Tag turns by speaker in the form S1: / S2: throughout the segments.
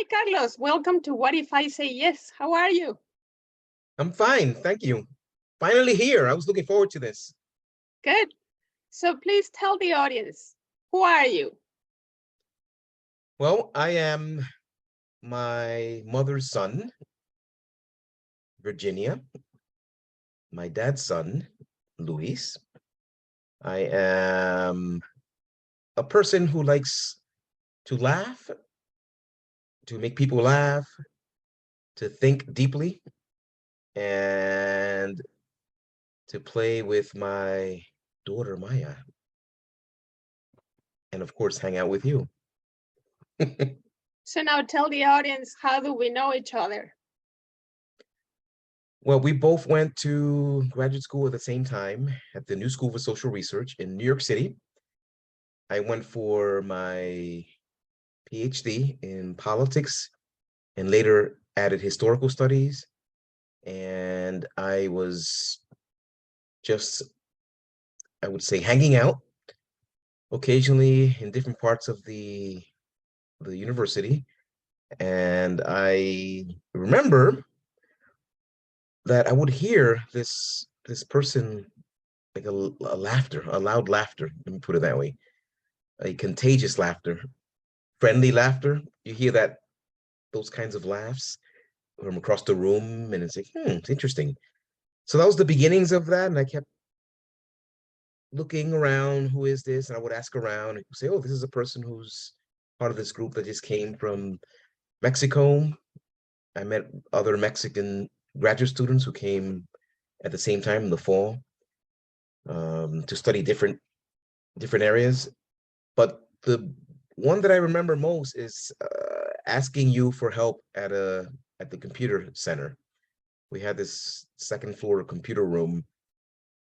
S1: Carlos. Welcome to What If I Say Yes? How are you?
S2: I'm fine, thank you. Finally here. I was looking forward to this.
S1: Good. So please tell the audience, who are you?
S2: Well, I am my mother's son, Virginia, my dad's son, Luis. I am a person who likes to laugh, to make people laugh, to think deeply, and to play with my daughter, Maya. And of course, hang out with you.
S1: So now tell the audience, how do we know each other?
S2: Well, we both went to graduate school at the same time at the New School for Social Research in New York City. I went for my PhD in politics and later added historical studies. And I was just, I would say, hanging out occasionally in different parts of the university. And I remember that I would hear this person, like a laughter, a loud laughter, let me put it that way, a contagious laughter, friendly laughter. You hear that, those kinds of laughs from across the room, and it's like, it's interesting. So that was the beginnings of that, and I kept looking around, who is this? And I would ask around and say, oh, this is a person who's part of this group that just came from Mexico. I met other Mexican graduate students who came at the same time in the fall to study different areas. But the one that I remember most is asking you for help at the computer center. We had this second floor computer room.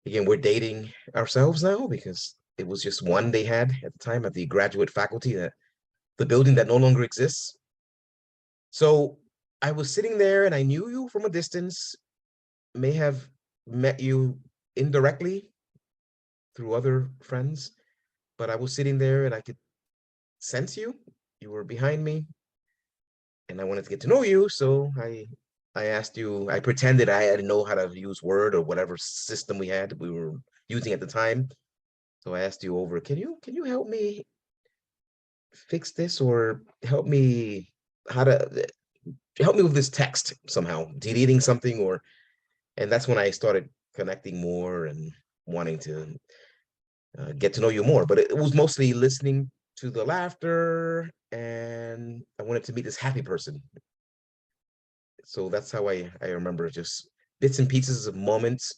S2: Again, we're dating ourselves now because it was just one they had at the time at the graduate faculty, that the building that no longer exists. So I was sitting there and I knew you from a distance, may have met you indirectly through other friends, but I was sitting there and I could sense you. You were behind me and I wanted to get to know you. So I asked you, I pretended I didn't know how to use Word or whatever system we were using at the time. So I asked you over, can you help me fix this, or help me how to help me with this text somehow, deleting something, or, and that's when I started connecting more and wanting to get to know you more. But it was mostly listening to the laughter, and I wanted to meet this happy person. So that's how I remember, just bits and pieces of moments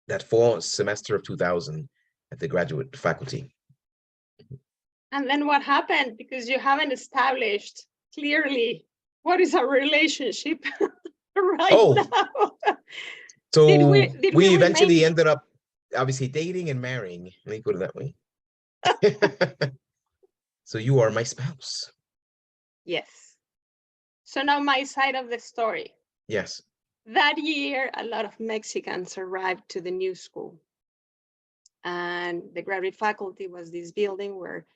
S2: that fall semester of 2000 at the graduate faculty.
S1: And then what happened? Because you haven't established clearly what is our relationship right now.
S2: So
S1: did we
S2: eventually
S1: remain...
S2: ended up obviously dating and marrying. Let me put it that way. So you are my spouse.
S1: Yes. So now my side of the story.
S2: Yes.
S1: That year, a lot of Mexicans arrived to the new school. And the graduate faculty was this building where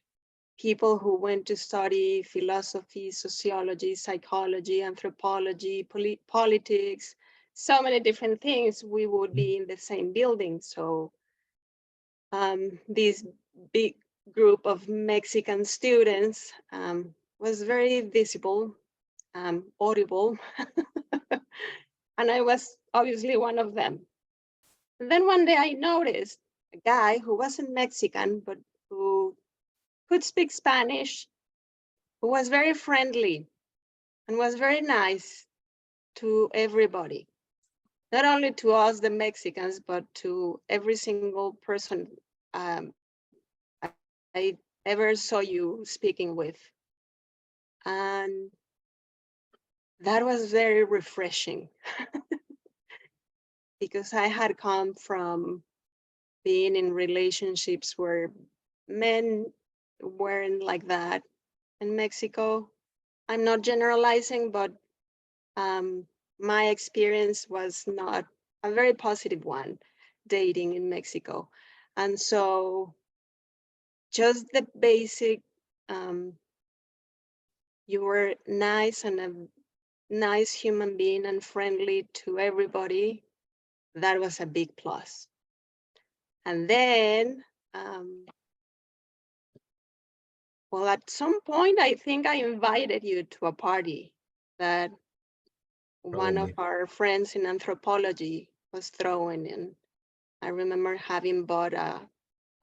S1: people who went to study philosophy, sociology, psychology, anthropology, politics, so many different things, we would be in the same building. So this big group of Mexican students was very visible, audible, and I was obviously one of them. And then one day I noticed a guy who wasn't Mexican, but who could speak Spanish, who was very friendly and was very nice to everybody. Not only to us, the Mexicans, but to every single person I ever saw you speaking with. And that was very refreshing because I had come from being in relationships where men weren't like that in Mexico. I'm not generalizing, but my experience was not a very positive one dating in Mexico. And so just the basic You were nice and a nice human being and friendly to everybody. That was a big plus. And then, well, at some point, I think I invited you to a party that one of
S2: Probably.
S1: our friends in anthropology was throwing in. I remember having bought an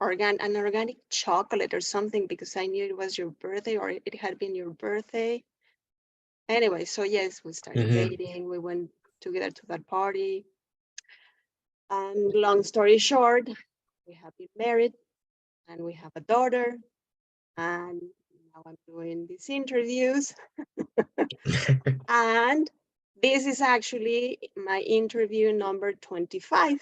S1: organic chocolate or something because I knew it was your birthday or it had been your birthday. Anyway, so yes, we started dating. We went together to that party. And long story short, we have been married and we have a daughter. And now I'm doing these interviews. And this is actually my interview number 25.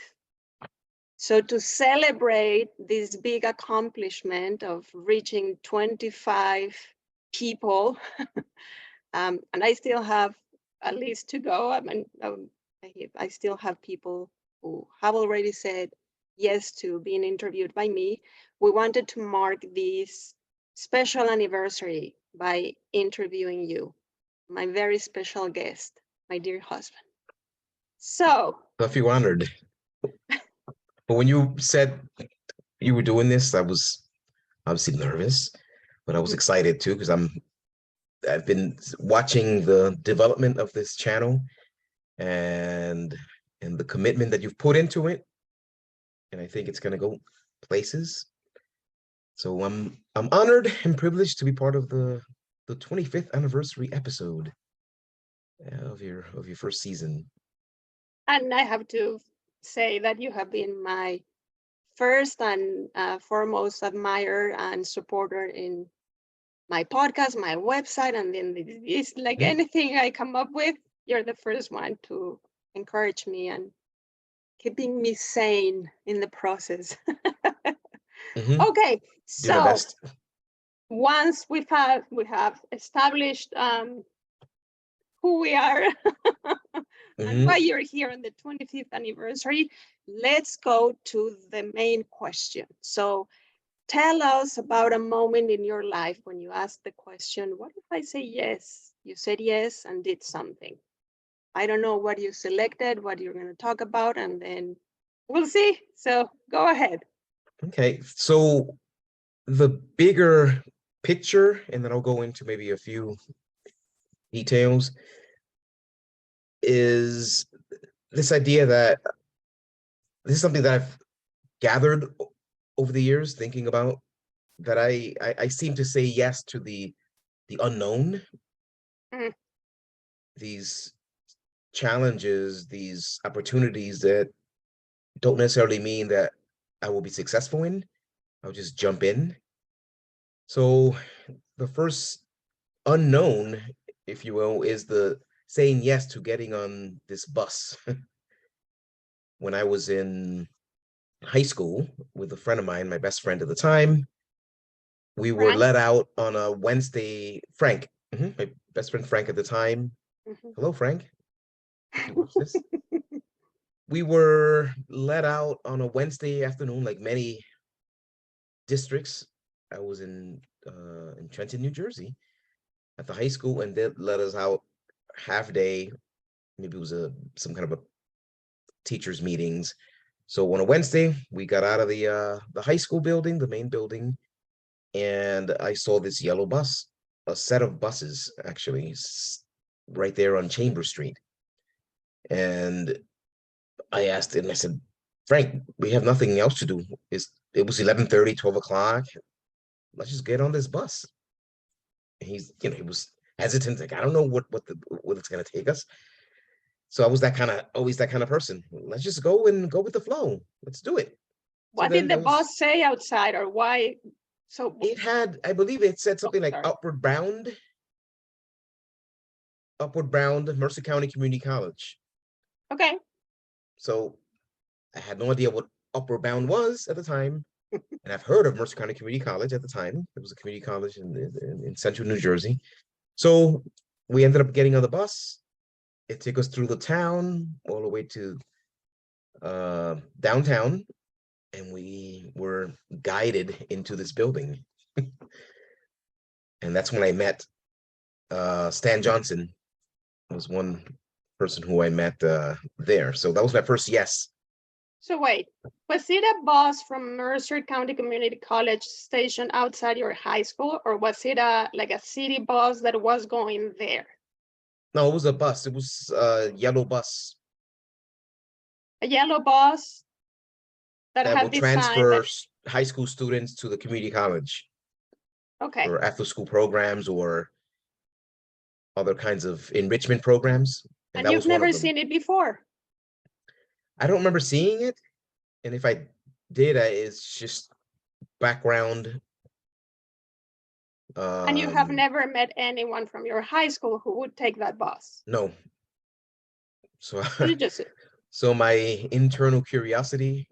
S1: So to celebrate this big accomplishment of reaching 25 people, and I still have a list to go. I mean, I still have people who have already said yes to being interviewed by me. We wanted to mark this special anniversary by interviewing you, my very special guest, my dear husband. So,
S2: I feel honored. But when you said you were doing this, I was obviously nervous, but I was excited too because I've been watching the development of this channel and the commitment that you've put into it, and I think it's going to go places. So I'm honored and privileged to be part of the 25th anniversary episode of your first season.
S1: and I have to say that you have been my first and foremost admirer and supporter in my podcast, my website, and then it's like anything I come up with, you're the first one to encourage me and keeping me sane in the process. Okay,
S2: Do my
S1: so
S2: best.
S1: once we have established who we are and why you're here on the 25th anniversary, let's go to the main question. So tell us about a moment in your life when you asked the question, what if I say yes? You said yes and did something. I don't know what you selected, what you're going to talk about, and then we'll see. So go ahead.
S2: Okay, so the bigger picture, and then I'll go into maybe a few details, is this idea that this is something that I've gathered over the years, thinking about that I seem to say yes to the unknown, these challenges, these opportunities that don't necessarily mean that I will be successful in. I'll just jump in. So the first unknown, if you will, is the saying yes to getting on this bus. When I was in high school with a friend of mine, my best friend at the time, we were
S1: Frank?
S2: let out on a Wednesday. Frank, my best friend Frank at the time. Hello, Frank, if you watch this. We were let out on a Wednesday afternoon, like many districts. I was in Trenton, New Jersey, at the high school, and they let us out half day. Maybe it was some kind of a teachers meetings. So on a Wednesday, we got out of the high school building, the main building, and I saw this yellow bus, a set of buses actually, right there on Chamber Street. And I asked him, I said, Frank, we have nothing else to do. It was 11:30, 12 o'clock. Let's just get on this bus. And he was hesitant, like, I don't know what it's gonna take us. So I was always that kind of person. Let's just go and go with the flow. Let's do it. So
S1: What
S2: then
S1: did the
S2: there was,
S1: boss say outside or why? So,
S2: it had, I believe it said
S1: oh,
S2: something like
S1: sorry.
S2: Upward Bound, Mercer County Community College.
S1: Okay.
S2: So I had no idea what Upward Bound was at the time. And I've heard of Mercer County Community College at the time. It was a community college in central New Jersey. So we ended up getting on the bus. It took us through the town all the way to downtown, and we were guided into this building. And that's when I met Stan Johnson was one person who I met there. So that was my first yes.
S1: So wait, was it a bus from Mercer County Community College stationed outside your high school, or was it like a city bus that was going there?
S2: No, it was a bus. It was a yellow bus
S1: A yellow bus that
S2: that will
S1: had this sign
S2: transfer
S1: that,
S2: high school students to the community college
S1: okay,
S2: for after school programs or other kinds of enrichment programs. And
S1: and
S2: that
S1: you've
S2: was one
S1: never
S2: of them.
S1: seen it before?
S2: I don't remember seeing it. And if I did, it's just background.
S1: And you have never met anyone from your high school who would take that bus?
S2: No. So,
S1: You just,
S2: so my internal curiosity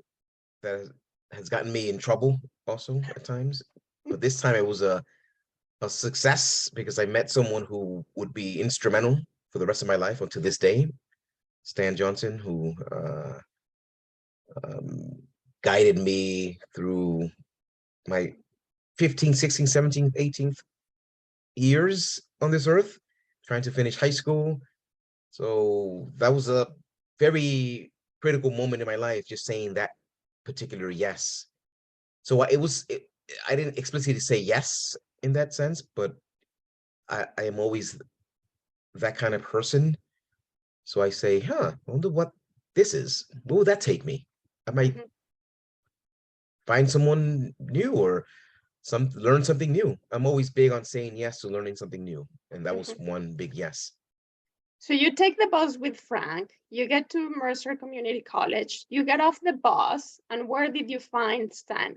S2: that has gotten me in trouble also at times. But this time it was a success because I met someone who would be instrumental for the rest of my life or to this day, Stan Johnson, who guided me through my 15, 16, 17, 18th years on this earth, trying to finish high school. So that was a very critical moment in my life, just saying that particular yes. So I didn't explicitly say yes in that sense, but I am always that kind of person. So I say, I wonder what this is. Where would that take me? I might find someone new or learn something new. I'm always big on saying yes to learning something new. And that was one big yes.
S1: so you take the bus with Frank, you get to Mercer Community College, you get off the bus, and where did you find Stan?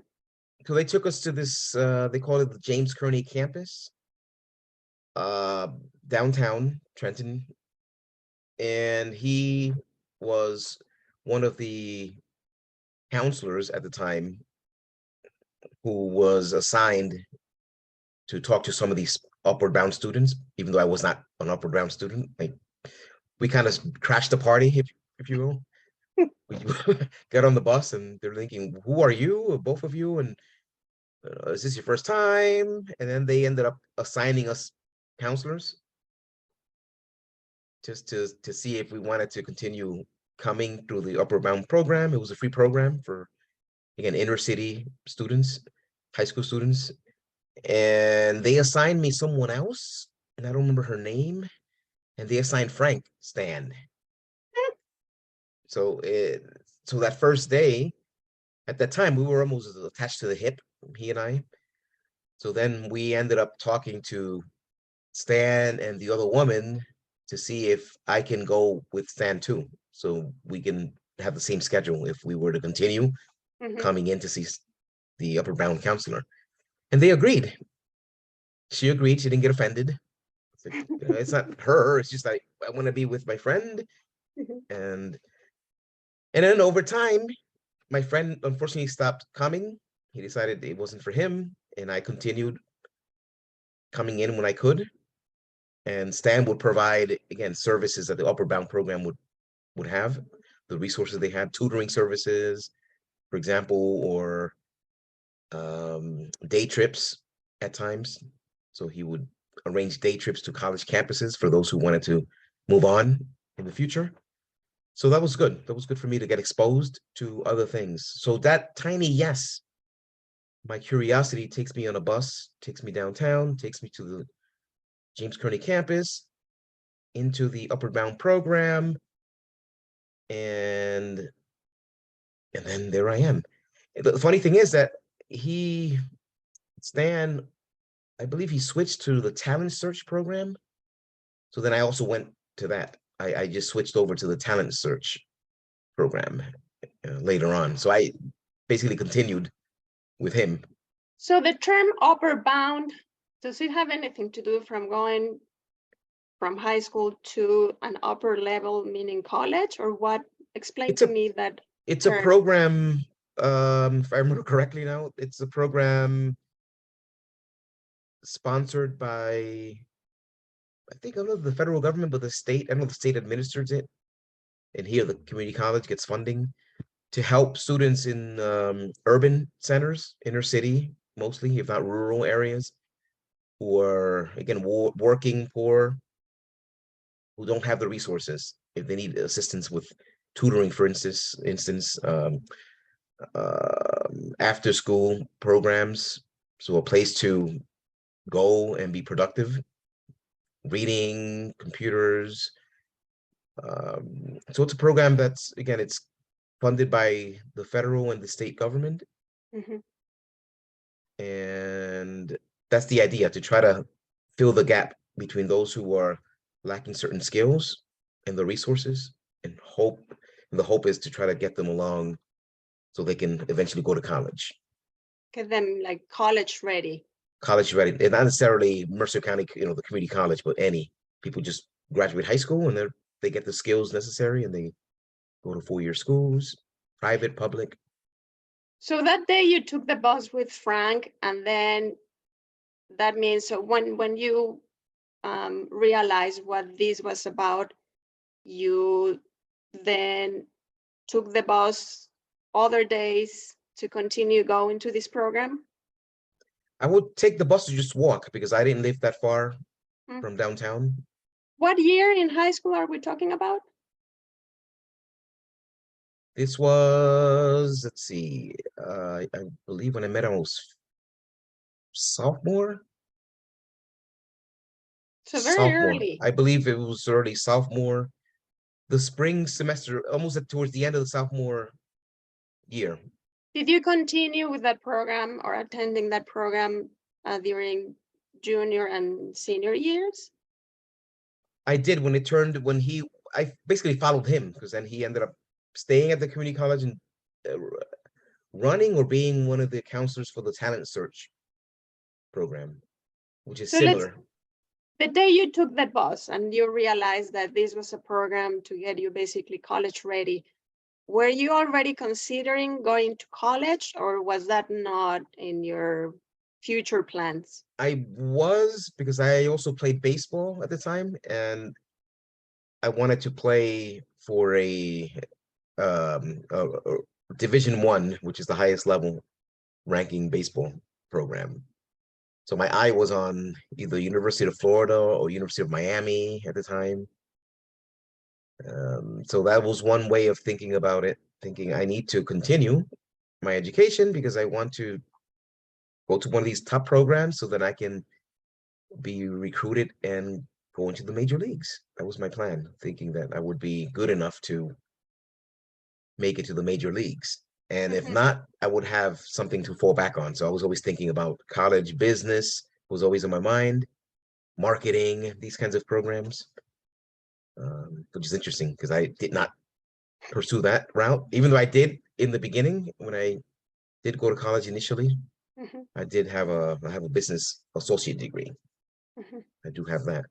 S2: So they took us to this, they call it the James Kearney campus, downtown Trenton. And he was one of the counselors at the time who was assigned to talk to some of these upward bound students, even though I was not an upward bound student. Like, we kind of crashed the party, if you will. We got on the bus and they're thinking, who are you, both of you? And is this your first time? And then they ended up assigning us counselors just to see if we wanted to continue coming through the upward bound program. It was a free program for, again, inner city students, high school students. And they assigned me someone else, and I don't remember her name. And they assigned Frank Stan. So so that first day, at that time, we were almost attached to the hip, he and I. So then we ended up talking to Stan and the other woman to see if I can go with Stan too. So we can have the same schedule if we were to continue coming in to see the upper bound counselor. And they agreed. She agreed. She didn't get offended. It's not her. It's just I want to be with my friend. And then over time, my friend unfortunately stopped coming. He decided it wasn't for him, and I continued coming in when I could. And Stan would provide, again, services that the Upper Bound program would have, the resources they had, tutoring services, for example, or day trips at times. So he would arrange day trips to college campuses for those who wanted to move on in the future. So that was good. That was good for me to get exposed to other things. So that tiny yes, my curiosity takes me on a bus, takes me downtown, takes me to the James Kearney campus, into the Upward Bound program, and then there I am. The funny thing is that Stan, I believe he switched to the talent search program. So then I also went to that. I just switched over to the talent search program later on. So I basically continued with him.
S1: So the term upper bound, does it have anything to do from going from high school to an upper level, meaning college, or what? Explain
S2: It's
S1: to
S2: a
S1: me that
S2: it's a
S1: term.
S2: program, if I remember correctly now, it's a program sponsored by, I think, I don't know the federal government, but the state, I don't know the state administers it. And here the community college gets funding to help students in urban centers, inner city, mostly, if not rural areas, who are, again, working poor, who don't have the resources. If they need assistance with tutoring, for instance, after school programs, so a place to go and be productive, reading, computers. So it's a program that's, again, it's funded by the federal and the state government.
S1: Mhm.
S2: And that's the idea, to try to fill the gap between those who are lacking certain skills and the resources, and the hope is to try to get them along so they can eventually go to college.
S1: Get them like college ready.
S2: College ready, and not necessarily Mercer County, the community college, but any people just graduate high school and they get the skills necessary and they go to 4-year schools, private, public.
S1: So that day you took the bus with Frank, and then that means, so when you realized what this was about, you then took the bus other days to continue going to this program?
S2: I would take the bus to just walk because I didn't live that far
S1: Mm.
S2: from downtown.
S1: What year in high school are we talking about?
S2: This was, let's see, I believe when I met him, I was sophomore.
S1: So very
S2: Sophomore.
S1: early.
S2: I believe it was early sophomore, the spring semester, almost towards the end of the sophomore year.
S1: Did you continue with that program or attending that program during junior and senior years?
S2: I did I basically followed him because then he ended up staying at the community college and uh, running or being one of the counselors for the talent search program, which is
S1: So let's,
S2: similar.
S1: the day you took that bus and you realized that this was a program to get you basically college ready, were you already considering going to college, or was that not in your future plans?
S2: I was, because I also played baseball at the time, and I wanted to play for a Division I, which is the highest level ranking baseball program. So my eye was on either University of Florida or University of Miami at the time. So that was one way of thinking about it, thinking I need to continue my education because I want to go to one of these top programs so that I can be recruited and go into the major leagues. That was my plan, thinking that I would be good enough to make it to the major leagues. And if
S1: Mhm.
S2: not, I would have something to fall back on. So I was always thinking about college business, was always in my mind, marketing, these kinds of programs, which is interesting because I did not pursue that route, even though I did in the beginning when I did go to college initially.
S1: Mhm.
S2: I have a business associate degree.
S1: Mhm.
S2: I do have that.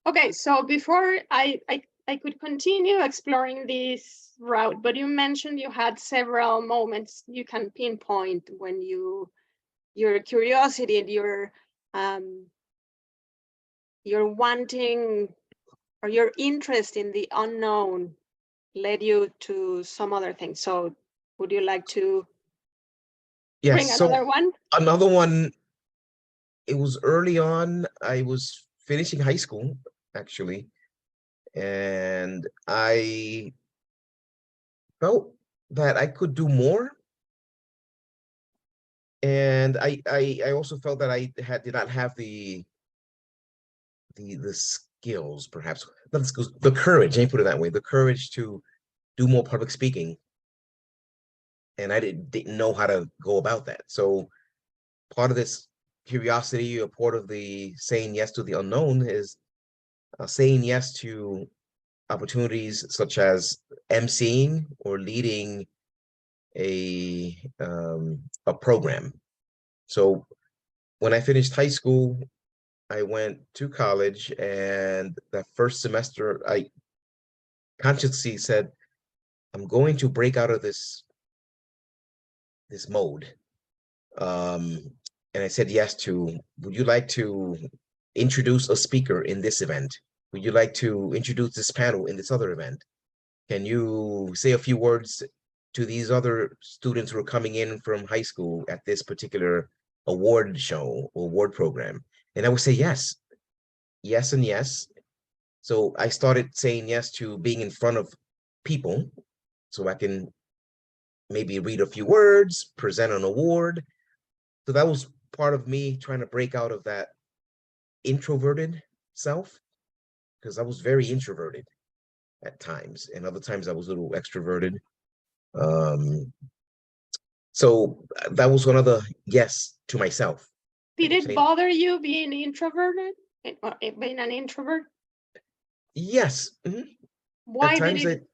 S1: Okay, so before I could continue exploring this route, but you mentioned you had several moments you can pinpoint when your curiosity and your wanting or your interest in the unknown led you to some other thing. So would you like to
S2: Yes,
S1: bring another
S2: so
S1: one?
S2: another one, it was early on. I was finishing high school, actually, and I felt that I could do more. And I also felt that did not have the skills, perhaps not the skills, the courage, let me put it that way, the courage to do more public speaking. And I didn't know how to go about that. So part of this curiosity, or part of the saying yes to the unknown, is saying yes to opportunities such as emceeing or leading a program. So when I finished high school, I went to college, and that first semester, I consciously said, I'm going to break out of this mode. And I said yes to, would you like to introduce a speaker in this event? Would you like to introduce this panel in this other event? Can you say a few words to these other students who are coming in from high school at this particular award show or award program? And I would say yes, yes, and yes. So I started saying yes to being in front of people so I can maybe read a few words, present an award. So that was part of me trying to break out of that introverted self, because I was very introverted at times, and other times I was a little extroverted. Um, so that was one of the yes to myself.
S1: Did it bother you being introverted? Being an introvert?
S2: Yes.
S1: Why
S2: at times
S1: did it?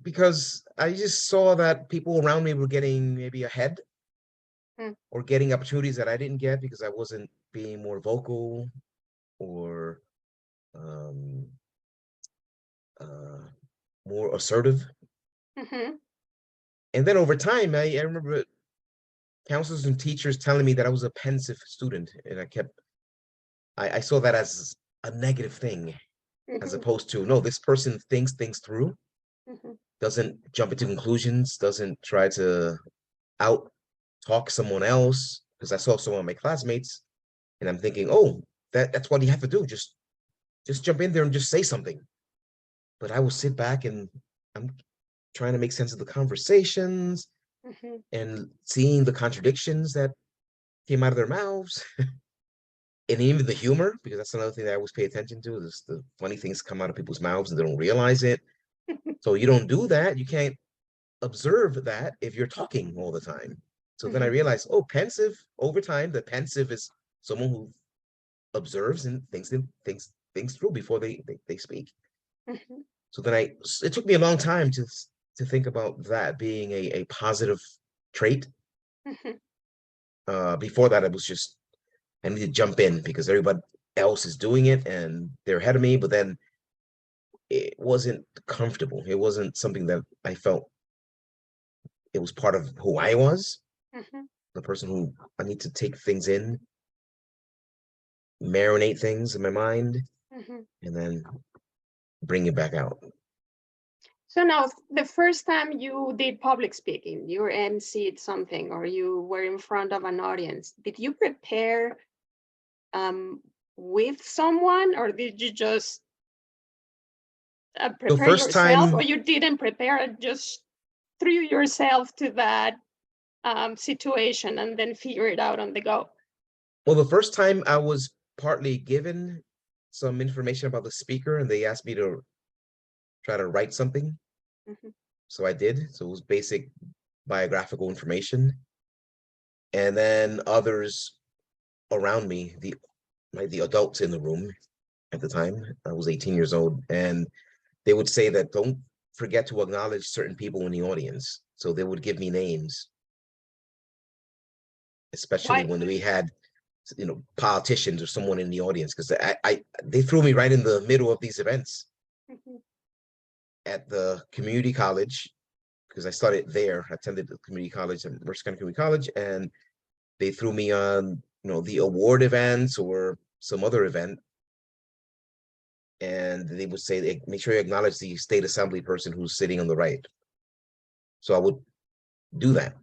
S2: because I just saw that people around me were getting maybe ahead or getting opportunities that I didn't get because I wasn't being more vocal or um, more assertive. And then over time, I remember counselors and teachers telling me that I was a pensive student, and I saw that as a negative thing, as opposed to, no, this person thinks things through, doesn't jump into conclusions, doesn't try to out talk someone else. Because I saw some of my classmates, and I'm thinking, oh, that's what you have to do. Just jump in there and just say something. But I will sit back and I'm trying to make sense of the conversations and seeing the contradictions that came out of their mouths. And even the humor, because that's another thing that I always pay attention to, is the funny things come out of people's mouths and they don't realize it. So you don't do that. You can't observe that if you're talking all the time. So then I realized, oh, pensive over time, the pensive is someone who observes and thinks through before they speak. So then it took me a long time to think about that being a positive trait. Before that, it was just, I need to jump in because everybody else is doing it and they're ahead of me, but then it wasn't comfortable. It wasn't something that I felt it was part of who I was, the person who I need to take things in, marinate things in my mind, and then bring it back out.
S1: So now, the first time you did public speaking, you emceed something or you were in front of an audience, did you prepare with someone, or did you just prepare yourself, or you didn't prepare, just threw yourself to that situation and then figure it out on the go?
S2: Well, the first time I was partly given some information about the speaker and they asked me to try to write something. So I did. So it was basic biographical information. And then others around me, the adults in the room at the time, I was 18 years old, and they would say that don't forget to acknowledge certain people in the audience. So they would give me names, especially when we had, politicians or someone in the audience, because they threw me right in the middle of these events at the community college, because I started there. I attended the community college, Mercer County Community College, and they threw me on, the award events or some other event. And they would say, make sure you acknowledge the state assembly person who's sitting on the right. So I would do that.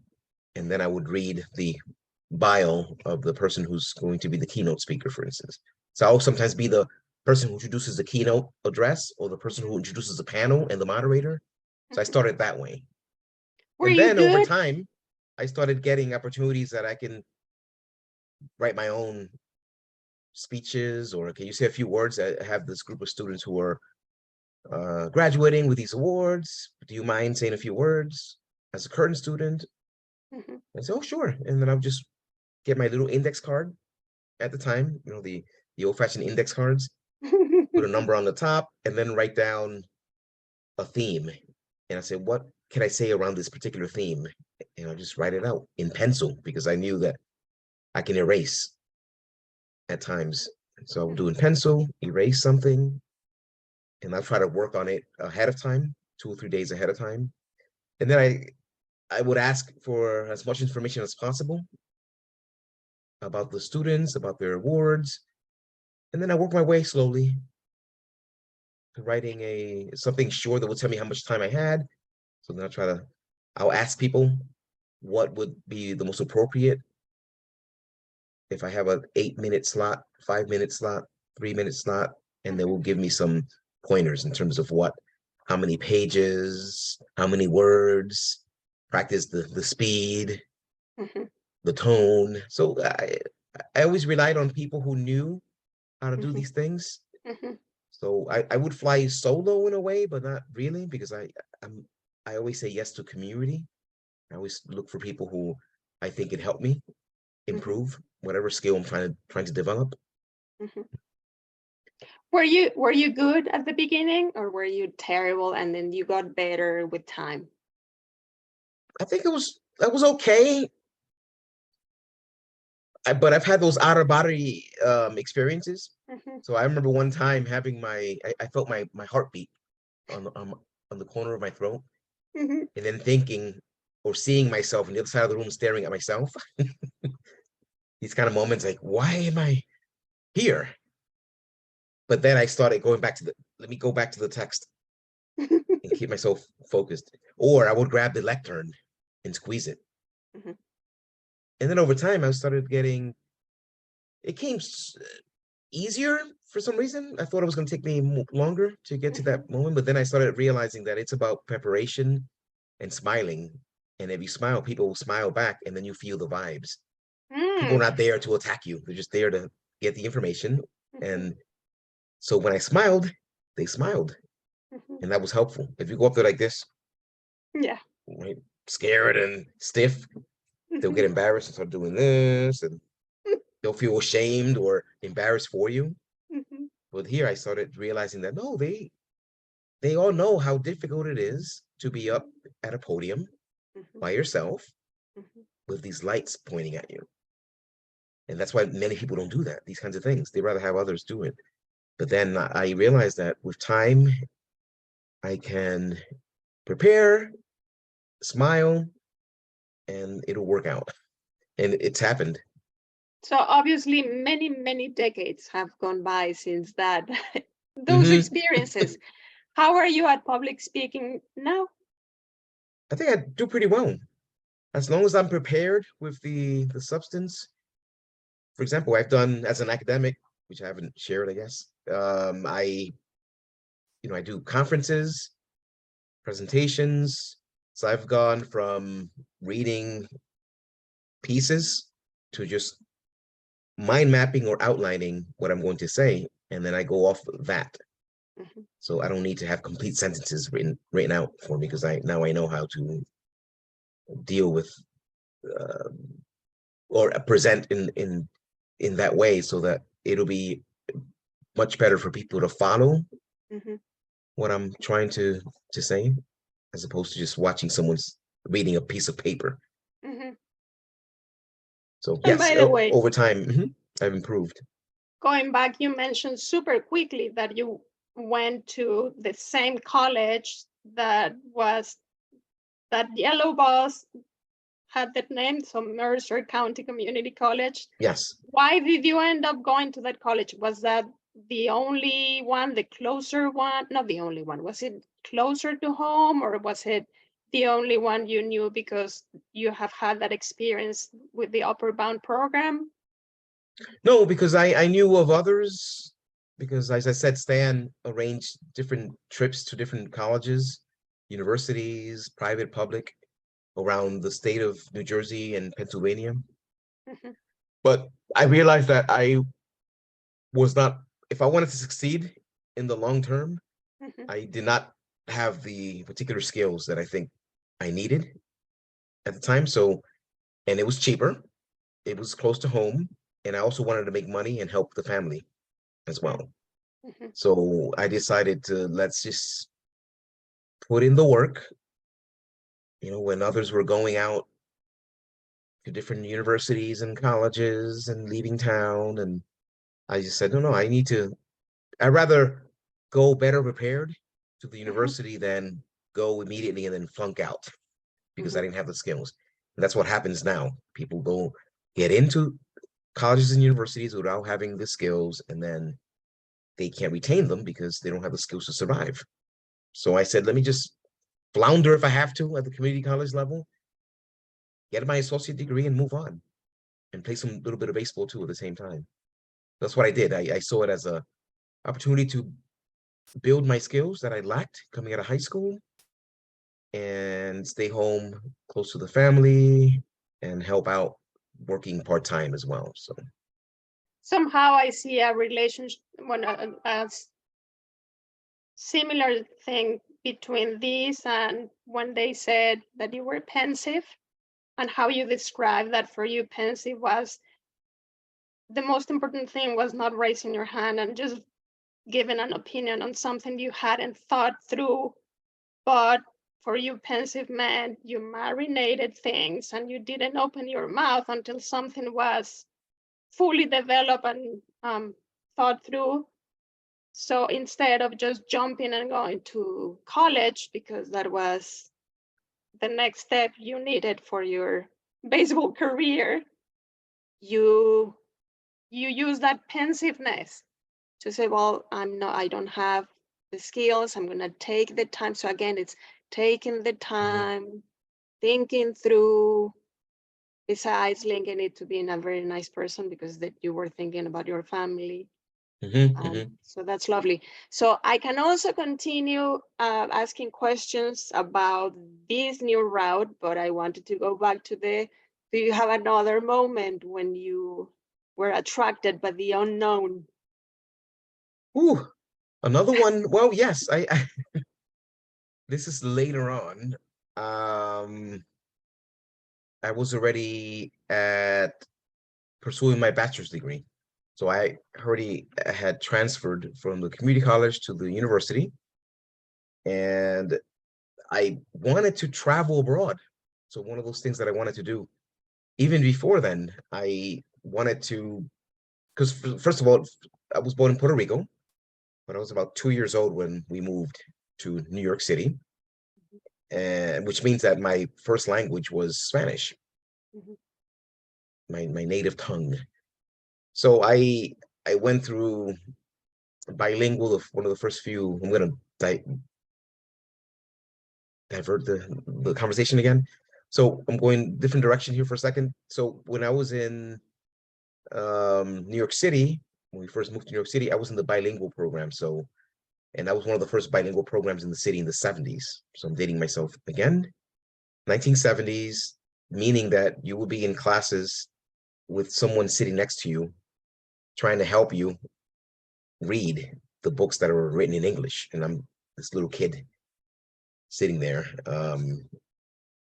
S2: And then I would read the bio of the person who's going to be the keynote speaker, for instance. So I'll sometimes be the person who introduces the keynote address or the person who introduces the panel and the moderator. So I started that way. And then over time, I started getting opportunities that I can write my own speeches, or can you say a few words? I have this group of students who are graduating with these awards. Do you mind saying a few words as a current student? I said, oh, sure. And then I'll just get my little index card at the time, the old-fashioned index cards, put a number on the top, and then write down a theme. And I said, what can I say around this particular theme? And I'll just write it out in pencil because I knew that I can erase at times. So I'll do in pencil, erase something, and I'll try to work on it ahead of time, 2 or 3 days ahead of time. And then I would ask for as much information as possible about the students, about their awards. And then I work my way slowly to writing something short that would tell me how much time I had. So then I'll ask people what would be the most appropriate if I have a 8-minute slot, 5-minute slot, 3-minute slot, and they will
S1: Mhm,
S2: give me some pointers in terms of how many pages, how many words, practice the speed,
S1: mhm,
S2: the tone. So I always relied on people who knew how to do
S1: mhm,
S2: these things.
S1: mhm,
S2: So I would fly solo in a way, but not really because I'm I always say yes to community. I always look for people who I think can help me
S1: mhm,
S2: improve whatever skill I'm trying to develop.
S1: mhm. Were you good at the beginning, or were you terrible and then you got better with time?
S2: I think it was okay. But I've had those out of body experiences.
S1: Mhm,
S2: So I remember one time having I felt my heartbeat on the corner of my throat,
S1: mhm.
S2: and then thinking or seeing myself on the other side of the room staring at myself. These kind of moments like, why am I here? But then I started going back to let me go back to the text and keep myself focused. Or I would grab the lectern and squeeze it.
S1: Mhm,
S2: And then over time, I started getting, it came easier for some reason. I thought it was going to take me longer to get to
S1: mhm.
S2: that moment, but then I started realizing that it's about preparation and smiling. And if you smile, people will smile back, and then you feel the vibes. People are
S1: Mm,
S2: not there to attack you; they're just there to get the information.
S1: mhm,
S2: And so when I smiled, they smiled,
S1: mhm.
S2: and that was helpful. If you go up there like this,
S1: Yeah.
S2: right, scared and stiff, they'll get
S1: Mhm,
S2: embarrassed and start doing this, and they'll feel ashamed or embarrassed for you.
S1: mhm,
S2: But here I started realizing that no, they all know how difficult it is to be up at a podium
S1: mhm,
S2: by yourself
S1: mhm,
S2: with these lights pointing at you. And that's why many people don't do that, these kinds of things. They rather have others do it. But then I realized that with time, I can prepare, smile, and it'll work out. And it's happened.
S1: So obviously, many, many decades have gone by since that those
S2: Hmm.
S1: experiences. How are you at public speaking now?
S2: I think I do pretty well. As long as I'm prepared with the substance. For example, I've done as an academic, which I haven't shared, I guess. I do conferences, presentations. So I've gone from reading pieces to just mind mapping or outlining what I'm going to say, and then I go off of that.
S1: Mhm,
S2: So I don't need to have complete sentences written out for me because I know how to deal with uh, or present in that way so that it'll be much better for people to follow
S1: mhm,
S2: what I'm trying to say, as opposed to just watching someone's reading a piece of paper.
S1: mhm.
S2: So
S1: And
S2: yes,
S1: by the way,
S2: over time, I've improved.
S1: going back, you mentioned super quickly that you went to the same college that was that yellow bus had that name, so Mercer County Community College.
S2: Yes.
S1: Why did you end up going to that college? Was that the only one, the closer one? Not the only one. Was it closer to home, or was it the only one you knew because you have had that experience with the Upper Bound program?
S2: No, because I knew of others, because as I said, Stan arranged different trips to different colleges, universities, private, public, around the state of New Jersey and Pennsylvania.
S1: Mhm,
S2: But I realized that I was not, if I wanted to succeed in the long term,
S1: mhm,
S2: I did not have the particular skills that I think I needed at the time. So, and it was cheaper, it was close to home, and I also wanted to make money and help the family as
S1: mhm,
S2: well.
S1: mhm,
S2: So I decided to let's just put in the work. When others were going out to different universities and colleges and leaving town, and I just said, no, no, I'd rather go better prepared to the
S1: mhm,
S2: university than go immediately and then flunk out because I
S1: mhm,
S2: didn't have the skills. And that's what happens now. People go get into colleges and universities without having the skills, and then they can't retain them because they don't have the skills to survive. So I said, let me just flounder if I have to at the community college level, get my associate degree, and move on. and play some little bit of baseball too at the same time. That's what I did. I saw it as a opportunity to build my skills that I lacked coming out of high school and stay home close to the family and help out working part-time as well. So
S1: Somehow I see a relationship, a similar thing between these and when they said that you were pensive, and how you described that for you pensive was the most important thing was not raising your hand and just giving an opinion on something you hadn't thought through. But for you, pensive meant you marinated things and you didn't open your mouth until something was fully developed and thought through. So instead of just jumping and going to college, because that was the next step you needed for your baseball career, you use that pensiveness to say, well, I don't have the skills, I'm gonna take the time. So again, it's taking the time, thinking through, besides linking it to being a very nice person because that you were thinking about your family. So that's lovely. So I can also continue asking questions about this new route, but I wanted to go back to do you have another moment when you were attracted by the unknown?
S2: Ooh, another one. Well, yes, I this is later on. I was already at pursuing my bachelor's degree. So I already had transferred from the community college to the university, and I wanted to travel abroad. So one of those things that I wanted to do. Even before then, I wanted to, because first of all, I was born in Puerto Rico, but I was about 2 years old when we moved to New York City, and which means that my first language was Spanish, my native tongue. So I went through bilingual of one of the first few. I'm gonna divert the conversation again. So I'm going different direction here for a second. So when I was in New York City, when we first moved to New York City, I was in the bilingual program. So, and that was one of the first bilingual programs in the city in the 70s. So I'm dating myself again. 1970s, meaning that you will be in classes with someone sitting next to you, trying to help you read the books that are written in English. And I'm this little kid sitting there,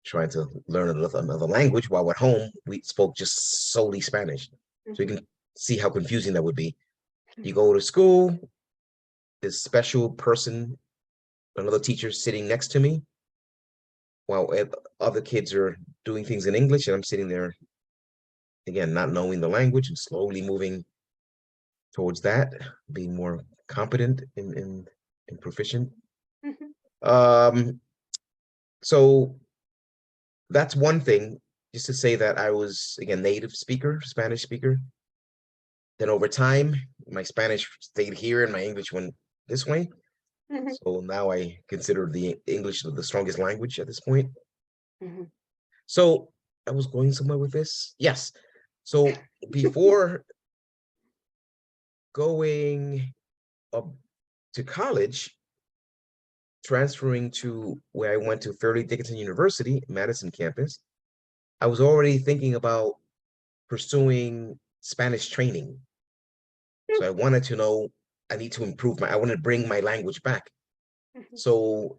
S2: trying to learn another language, while at home we spoke just solely Spanish. So you can see how confusing that would be. You go to school, this special person, another teacher sitting next to me, while other kids are doing things in English, and I'm sitting there, again, not knowing the language and slowly moving towards that, being more competent and proficient. So that's one thing, just to say that I was, again, native speaker, Spanish speaker. Then over time, my Spanish stayed here and my English went this way. So now I consider the English the strongest language at this point. So I was going somewhere with this. Yes. So before going up to college, transferring to where I went to Fairleigh Dickinson University, Madison campus, I was already thinking about pursuing Spanish training. So I wanted to know, I need to improve I want to bring my language back. So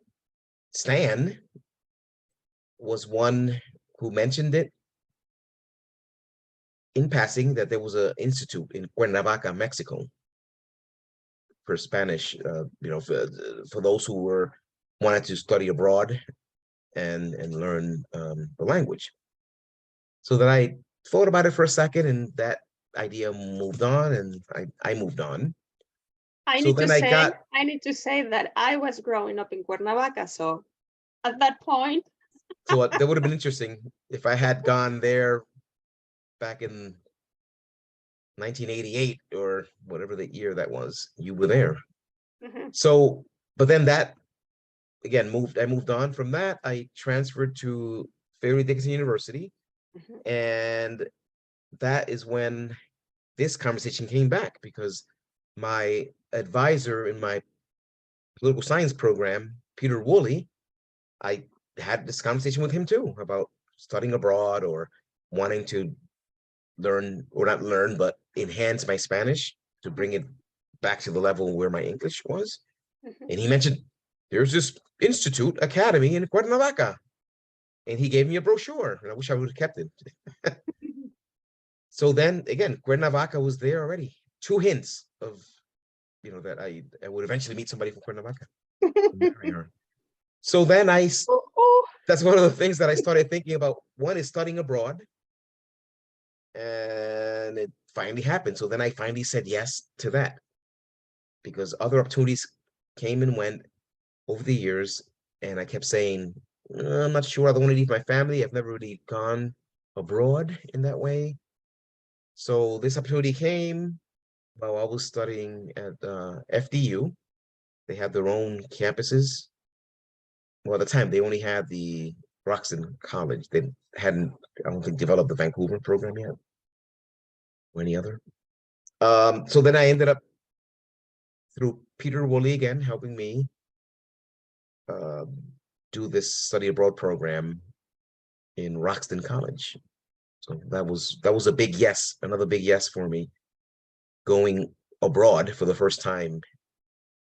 S2: Stan was one who mentioned it in passing, that there was an institute in Cuernavaca, Mexico, for Spanish, for those who wanted to study abroad and learn the language. So then I thought about it for a second, and that idea moved on, and I moved on.
S1: I need to say that I was growing up in Cuernavaca, so at that point.
S2: So that would have been interesting if I had gone there back in 1988 or whatever the year that was. You were there. So, but then that, again, I moved on from that. I transferred to Fairleigh Dickinson University, and that is when this conversation came back, because my advisor in my political science program, Peter Woolley, I had this conversation with him too about studying abroad or wanting to learn, or not learn, but enhance my Spanish to bring it back to the level where my English was.
S1: Mhm.
S2: And he mentioned there's this institute academy in Cuernavaca. And he gave me a brochure, and I wish I would have kept it. So then again, Cuernavaca was there already. Two hints of, that I would eventually meet somebody from Cuernavaca. Marry her. So then
S1: Oh, oh.
S2: that's one of the things that I started thinking about. One is studying abroad, and it finally happened. So then I finally said yes to that, because other opportunities came and went over the years, and I kept saying, I'm not sure I don't want to leave my family. I've never really gone abroad in that way. So this opportunity came while I was studying at FDU. They have their own campuses. Well, at the time, they only had the Roxton College. They hadn't, I don't think, developed the Vancouver program yet or any other. So then I ended up, through Peter Woolley again, helping me do this study abroad program in Roxton College. So that was a big yes, another big yes for me, going abroad for the first time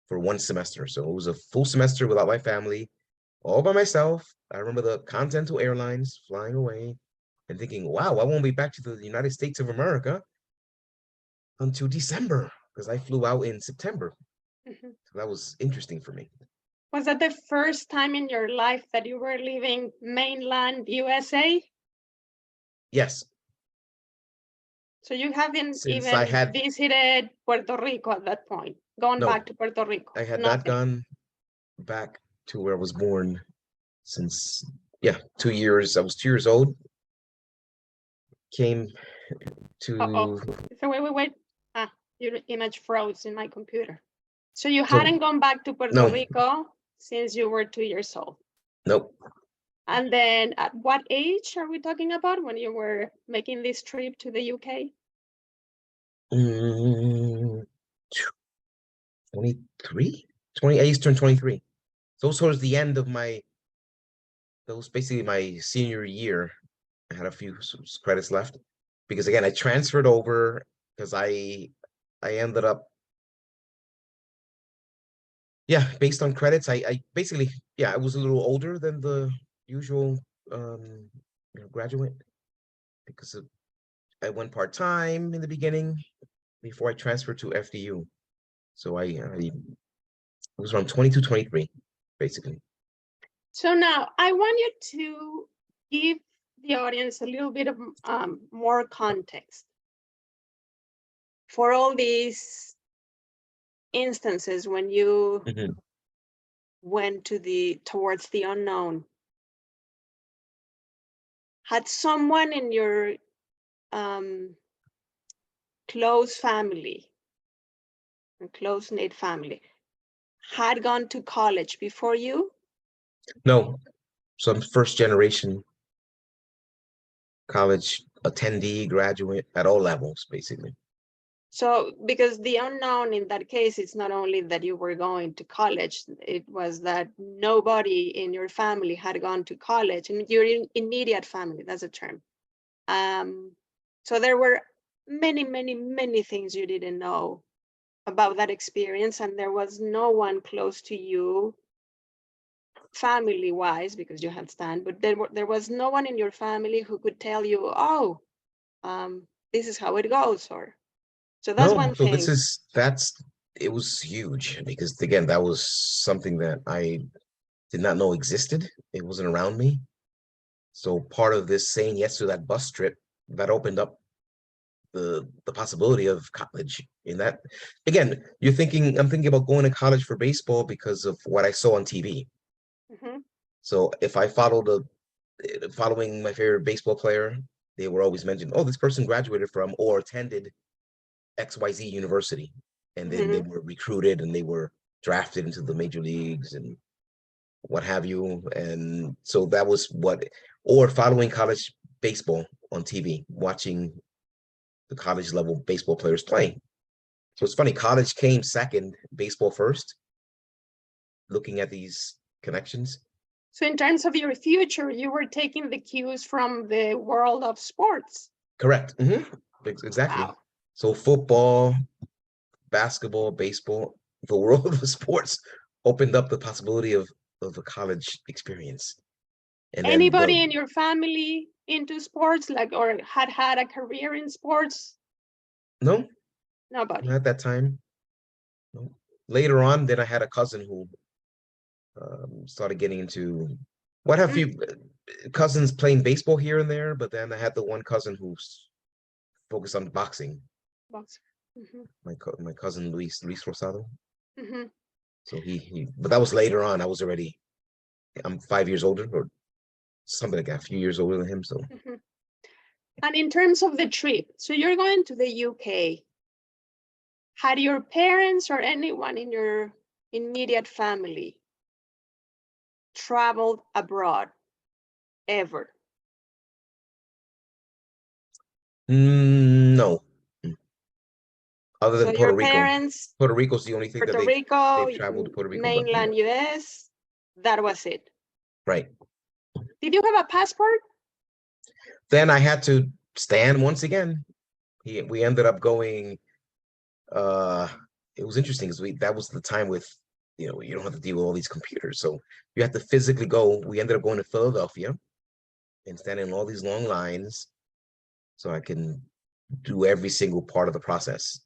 S2: for one semester. So it was a full semester without my family, all by myself. I remember the Continental Airlines flying away and thinking, wow, I won't be back to the United States of America until December, because I flew out in September.
S1: Mhm.
S2: So that was interesting for me.
S1: Was that the first time in your life that you were leaving mainland USA?
S2: Yes,
S1: So you haven't
S2: since I
S1: even
S2: had,
S1: visited Puerto Rico at that point, gone
S2: no,
S1: back to Puerto Rico,
S2: I had not
S1: nothing.
S2: gone back to where I was born since, yeah, 2 years. I was 2 years old, came
S1: Uh-oh.
S2: to,
S1: So wait. Ah, your image froze in my computer. So you
S2: so
S1: hadn't gone back to Puerto
S2: no,
S1: Rico since you were 2 years old.
S2: nope.
S1: And then at what age are we talking about when you were making this trip to the UK?
S2: 23, 20, I used to turn 23. So towards the end of that was basically my senior year. I had a few credits left, because again, I transferred over because I ended up, yeah, based on credits, I basically, yeah, I was a little older than the usual graduate, because I went part-time in the beginning before I transferred to FDU. So I was around 22, 23, basically.
S1: So now I want you to give the audience a little bit of more context for all these instances when you
S2: Mhm.
S1: went towards the unknown. Had someone in your close family, close-knit family, had gone to college before you?
S2: No, so I'm first generation college attendee, graduate at all levels, basically.
S1: So, because the unknown in that case, it's not only that you were going to college, it was that nobody in your family had gone to college, and your immediate family, that's a term. So there were many things you didn't know about that experience, and there was no one close to you family-wise, because you had Stan, but there was no one in your family who could tell you, oh, this is how it goes, or so that's
S2: No,
S1: one
S2: so
S1: thing.
S2: it was huge, because again, that was something that I did not know existed. It wasn't around me. So part of this saying yes to that bus trip, that opened up the possibility of college. In that, again, I'm thinking about going to college for baseball because of what I saw on TV.
S1: Mhm.
S2: So if I following my favorite baseball player, they were always mentioned, oh, this person graduated from or attended XYZ university. And then they
S1: Mhm.
S2: were recruited and they were drafted into the major leagues and what have you. And so that was or following college baseball on TV, watching the college level baseball players playing. So it's funny, college came second, baseball first, looking at these connections.
S1: So in terms of your future, you were taking the cues from the world of sports.
S2: Correct. Exactly.
S1: Wow.
S2: So football, basketball, baseball, the world of sports opened up the possibility of a college experience. And then
S1: Anybody in your family into sports, like, or had a career in sports?
S2: no,
S1: Nobody.
S2: not at that time. No. Later on, then I had a cousin who started getting into what have you cousins playing baseball here and there, but then I had the one cousin who's focused on boxing.
S1: Boxer. Mhm,
S2: My cousin Luis Rosado.
S1: mhm.
S2: So but that was later on. I'm 5 years older or something like that, a few years older than him. So
S1: Mhm. And in terms of the trip, so you're going to the UK. Had your parents or anyone in your immediate family traveled abroad ever?
S2: no, other
S1: So
S2: than Puerto
S1: your
S2: Rico.
S1: parents,
S2: Puerto Rico's the only thing that
S1: Puerto Rico,
S2: they've traveled to Puerto Rico, but
S1: mainland US, that was it.
S2: right.
S1: Did you have a passport?
S2: Then I had to stand once again. We ended up going. It was interesting because that was the time with, you don't have to deal with all these computers, so you have to physically go. We ended up going to Philadelphia and standing in all these long lines, so I can do every single part of the process.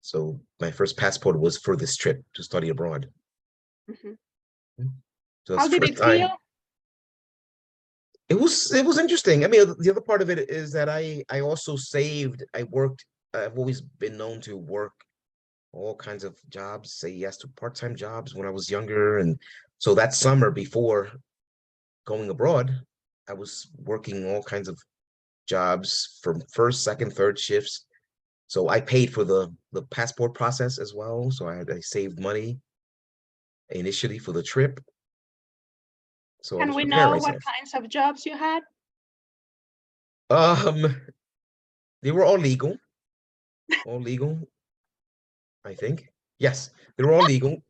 S2: So my first passport was for this trip to study abroad.
S1: Mhm.
S2: So
S1: How
S2: that's the
S1: did
S2: first
S1: it feel?
S2: time. It was interesting. I mean, the other part of it is that I also saved. I worked. I've always been known to work all kinds of jobs, say yes to part-time jobs when I was younger. And so that summer before going abroad, I was working all kinds of jobs from first, second, third shifts. So I paid for the passport process as well. So I saved money initially for the trip. So I
S1: Can
S2: was
S1: we
S2: preparing
S1: know what
S2: myself.
S1: kinds of jobs you had?
S2: Um, they were all legal, I think. Yes, they were all legal.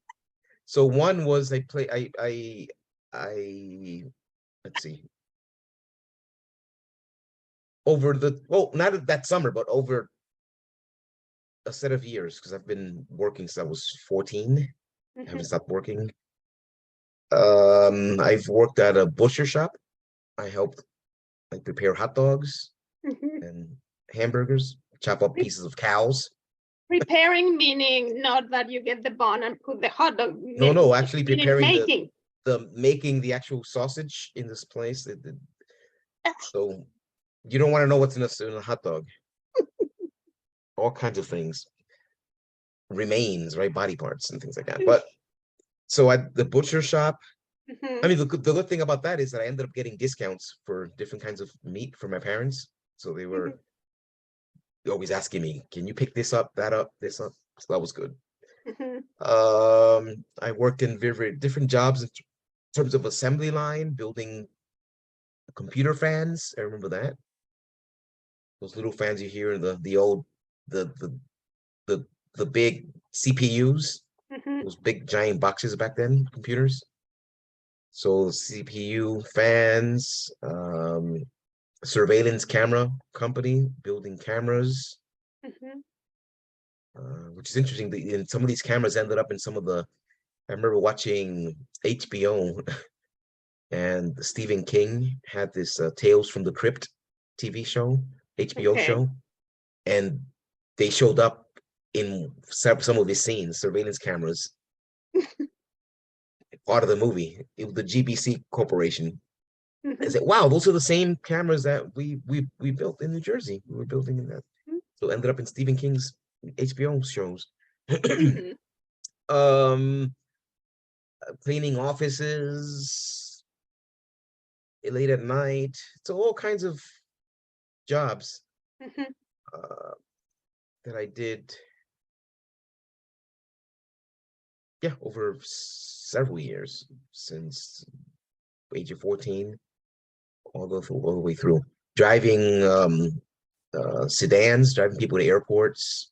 S2: So one was I let's see. Over not that summer, but over a set of years, because I've been working since I was 14. I haven't
S1: Mhm,
S2: stopped working. I've worked at a butcher shop. I helped like prepare hot dogs
S1: mhm.
S2: and hamburgers, chop up
S1: Pre-
S2: pieces of cows.
S1: Preparing meaning not that you get the bun and put the hot dog,
S2: No, actually
S1: meaning
S2: preparing
S1: making.
S2: the making the actual sausage in this place. So you don't want to know what's in a hot dog. All kinds of things, remains, right? Body parts and things like that. But so at the butcher shop, I
S1: Mhm,
S2: mean, the good thing about that is that I ended up getting discounts for different kinds of meat for my parents. So they
S1: mhm,
S2: were always asking me, can you pick this up, that up, this up? So that was good.
S1: mhm.
S2: I worked in very different jobs in terms of assembly line, building computer fans. I remember that. Those little fans you hear in the old the the the the big CPUs,
S1: Mhm.
S2: those big giant boxes back then, computers. So CPU fans, surveillance camera company building cameras,
S1: Mhm.
S2: which is interesting. In some of these cameras ended up in some of the. I remember watching HBO, and Stephen King had this Tales from the Crypt TV show, HBO
S1: Okay.
S2: show, and they showed up in some of his scenes, surveillance cameras, part of the movie. It was the GBC Corporation. I
S1: Mhm,
S2: said, "Wow, those are the same cameras that we built in New Jersey. We were building in that." So ended up in Stephen King's HBO shows.
S1: mhm,
S2: um, Cleaning offices late at night. So all kinds of jobs
S1: mhm.
S2: uh, that I did, yeah, over several years since age of 14, all the way through. Driving sedans, driving people to airports.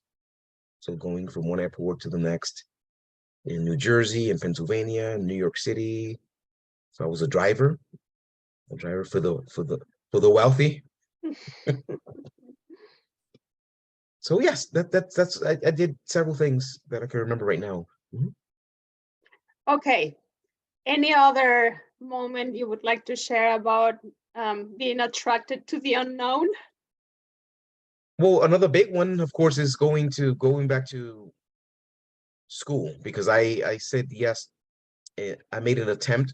S2: So going from one airport to the next in New Jersey and Pennsylvania, New York City. So I was a driver for the wealthy. So yes, I did several things that I can remember right now.
S1: Okay. Any other moment you would like to share about being attracted to the unknown?
S2: Well, another big one, of course, is going back to school, because I said yes. I made an attempt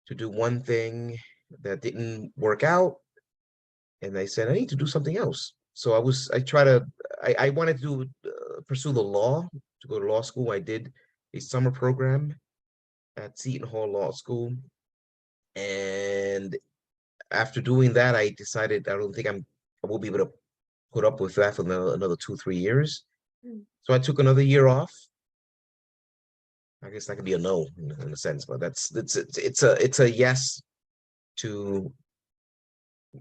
S2: to do one thing that didn't work out, and I said I need to do something else. So I wanted to pursue the law, to go to law school. I did a summer program at Seton Hall Law School, and after doing that, I decided I don't think I will be able to put up with that for another 2-3 years.
S1: Mm.
S2: So I took another year off. I guess that could be a no in a sense, but it's a yes to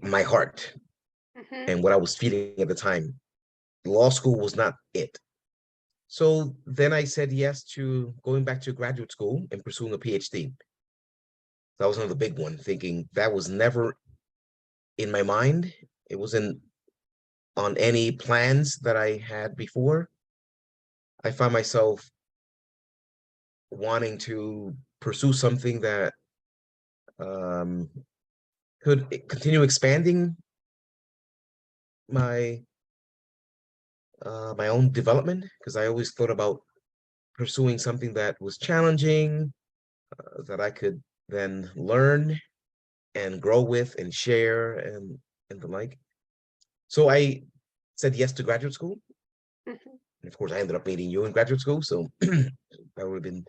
S2: my heart
S1: Mhm.
S2: and what I was feeling at the time. Law school was not it. So then I said yes to going back to graduate school and pursuing a PhD. That was another big one, thinking that was never in my mind. It wasn't on any plans that I had before. I found myself wanting to pursue something that um, could continue expanding my my own development, because I always thought about pursuing something that was challenging, that I could then learn and grow with and share and the like. So I said yes to graduate school.
S1: Mhm.
S2: And of course, I ended up meeting you in graduate school. So that would have been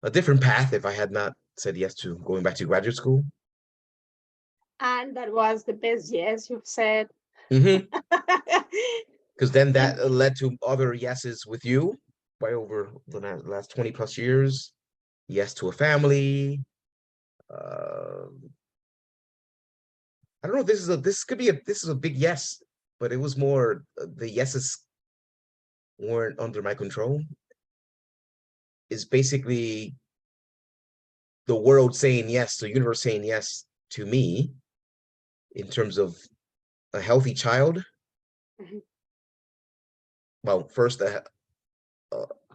S2: a different path if I had not said yes to going back to graduate school.
S1: And that was the best yes you've said.
S2: Because then
S1: And
S2: that led to other yeses with you by over the last 20 plus years. Yes to a family. Uh, I don't know if this is a big yes, but it was more the yeses weren't under my control. Is basically the world saying yes, the universe saying yes to me in terms of a healthy child.
S1: Mhm.
S2: Well, first a,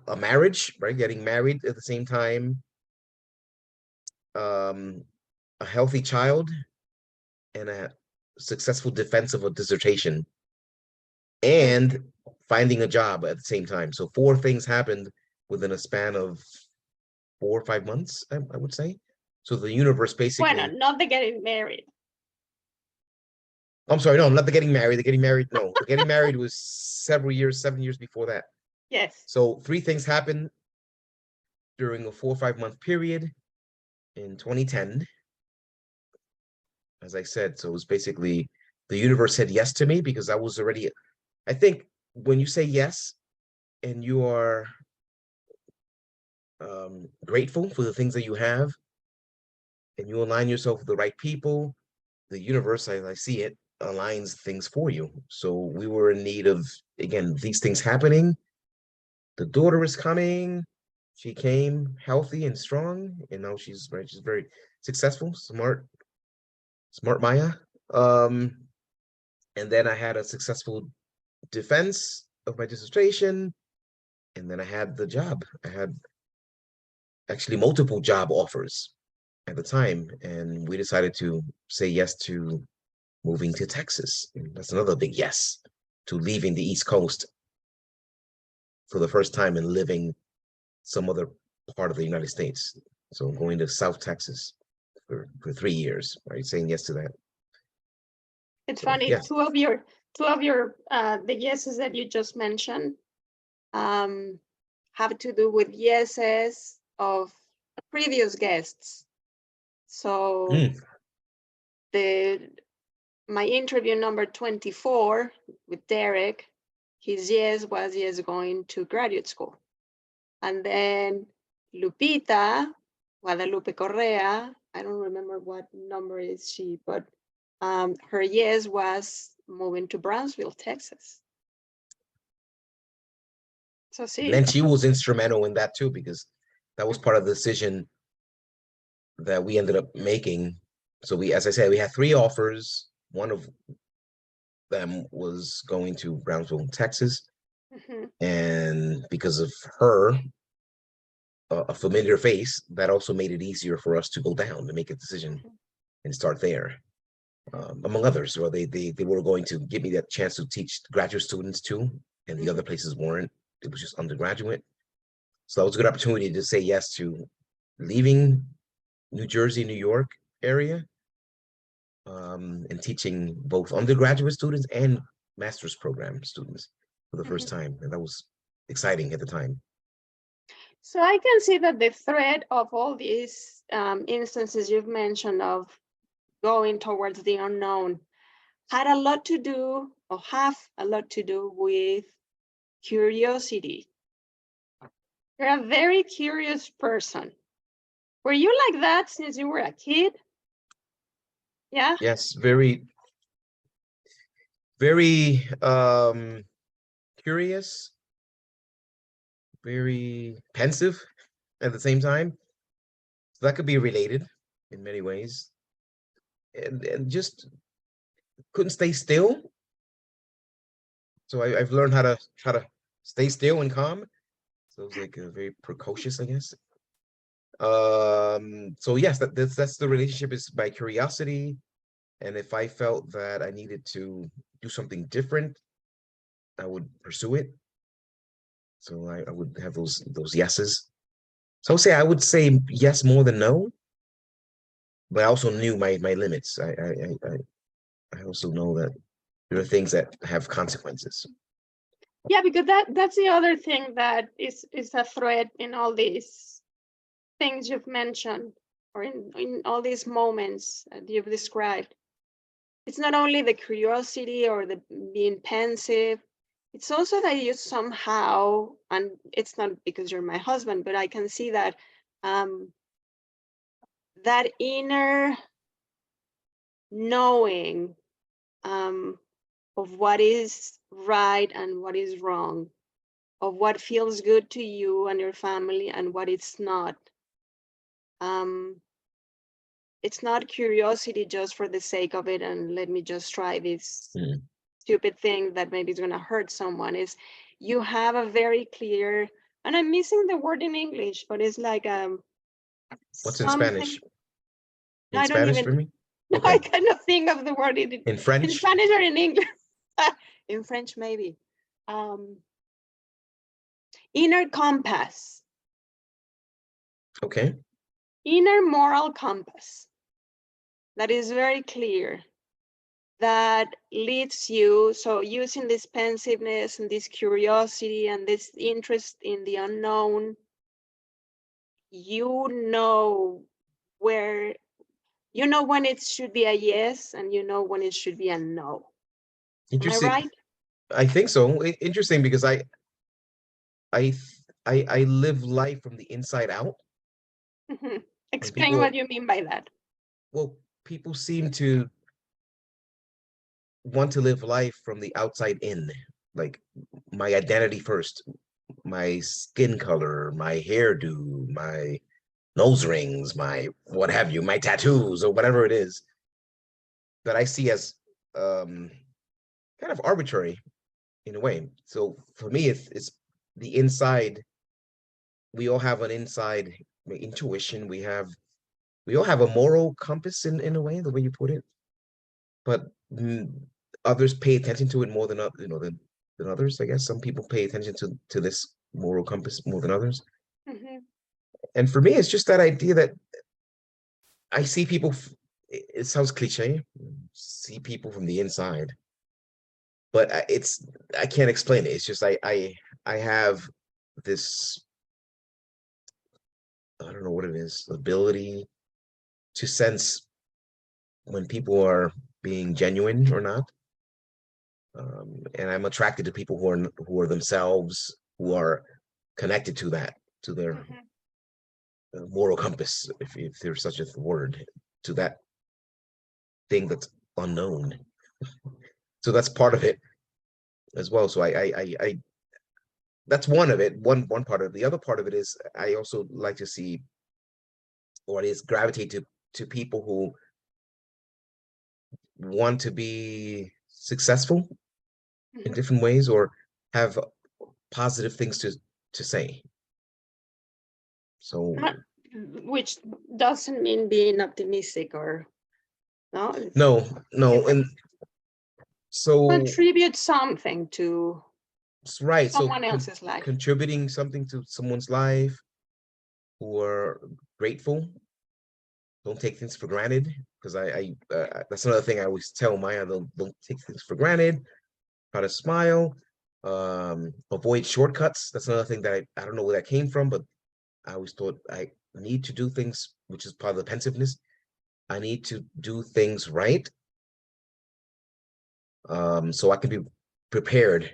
S2: a marriage, right? Getting married at the same time, um, a healthy child, and a successful defense of a dissertation,
S1: Mm.
S2: and finding a job at the same time. So four things happened within a span of 4 or 5 months, I would say. So the universe
S1: Bueno,
S2: basically,
S1: not the getting married.
S2: I'm sorry, no, not the getting married. The getting married, no. The getting married was several years, 7 years before that.
S1: Yes.
S2: So three things happened during a 4 or 5 month period in 2010. As I said, so it was basically the universe said yes to me because I was already, I think when you say yes and you are grateful for the things that you have and you align yourself with the right people, the universe, as I see it, aligns things for you. So we were in need of, again, these things happening. The daughter is coming. She came healthy and strong, and now she's right. She's very successful, smart Maya. Um, and then I had a successful defense of my dissertation, and then I had the job. I had actually multiple job offers at the time, and we decided to say yes to moving to Texas. And that's another big yes to leaving the East Coast for the first time and living some other part of the United States. So going to South Texas for 3 years, right? Saying yes to that.
S1: It's
S2: So
S1: funny,
S2: yes.
S1: two of your the yeses that you just mentioned um, have to do with yeses of previous guests. So
S2: Mm.
S1: the my interview number 24 with Derek, his yes was yes going to graduate school. And then Lupita, Guadalupe Correa, I don't remember what number is she, but her yes was moving to Brownsville, Texas. So see.
S2: And she was instrumental in that too, because that was part of the decision that we ended up making. So we, as I said, we had 3 offers. One of them was going to Brownsville, Texas.
S1: Mhm.
S2: And because of her, a familiar face, that also made it easier for us to go down to make a decision and start there. Among others, or they were going to give me that chance to teach graduate students too, and the other places weren't. It was just undergraduate. So that was a good opportunity to say yes to leaving New Jersey, New York area, and teaching both undergraduate students and master's program students for the first time. And that was exciting at the time.
S1: So I can see that the thread of all these instances you've mentioned of going towards the unknown had a lot to do, or have a lot to do, with curiosity. You're a very curious person. Were you like that since you were a kid? Yeah.
S2: Yes, very, very curious, very pensive at the same time. So that could be related in many ways. And just couldn't stay still. So I've learned how to stay still and calm. So it was like very precocious, I guess. So yes, that's the relationship, is by curiosity. And if I felt that I needed to do something different, I would pursue it. So I would have those yeses. So I would say yes more than no, but I also knew my limits. I also know that there are things that have consequences.
S1: Yeah, because that's the other thing that is a thread in all these things you've mentioned, or in all these moments that you've described. It's not only the curiosity or the being pensive, it's also that you somehow, and it's not because you're my husband, but I can see that that inner knowing of what is right and what is wrong, of what feels good to you and your family and what it's not. It's not curiosity just for the sake of it, and let me just try this stupid thing that maybe is going to hurt someone. Is you have a very clear, and I'm missing the word in English, but it's like
S2: What's in
S1: something.
S2: Spanish? In
S1: I don't
S2: Spanish
S1: even.
S2: for me?
S1: No, I
S2: Okay.
S1: cannot think of the word in
S2: French?
S1: Spanish or in English. In French, maybe. Inner compass.
S2: Okay.
S1: Inner moral compass that is very clear, that leads you, so using this pensiveness and this curiosity and this interest in the unknown, you know where, you know when it should be a yes, and you know when it should be a no. Am I
S2: Interesting.
S1: right?
S2: I think so. Interesting, because I I live life from the inside out. And
S1: Explain what
S2: people,
S1: you mean by that.
S2: well, people seem to want to live life from the outside in, like my identity first, my skin color, my hairdo, my nose rings, my what have you, my tattoos, or whatever it is that I see as kind of arbitrary in a way. So for me, it's the inside. We all have an inside intuition. We all have a moral compass in a way, the way you put it. But others pay attention to it more than than others. I guess some people pay attention to this moral compass more than others. And for me, it's just that idea that I see people. It sounds cliche. See people from the inside, but I can't explain it. It's just I have this, I don't know what it is, ability to sense when people are being genuine or not. And I'm attracted to people who are themselves, who are connected to that, to their moral compass, if there's such a word, to that thing that's unknown. So that's part of it as well. So I that's one of it, one part of it. The other part of it is I also like to see, or it is gravitate to people who want to be successful in
S1: Mhm.
S2: different ways or have positive things to say. So
S1: Not, which doesn't mean being optimistic or no, it's
S2: no, and so
S1: contribute something to
S2: right, so
S1: someone else's life.
S2: contributing something to someone's life, who are grateful, don't take things for granted. Because that's another thing I always tell Maya, don't take things for granted, try to smile, avoid shortcuts. That's another thing that I don't know where that came from, but I always thought I need to do things, which is part of the pensiveness. I need to do things right, so I can be prepared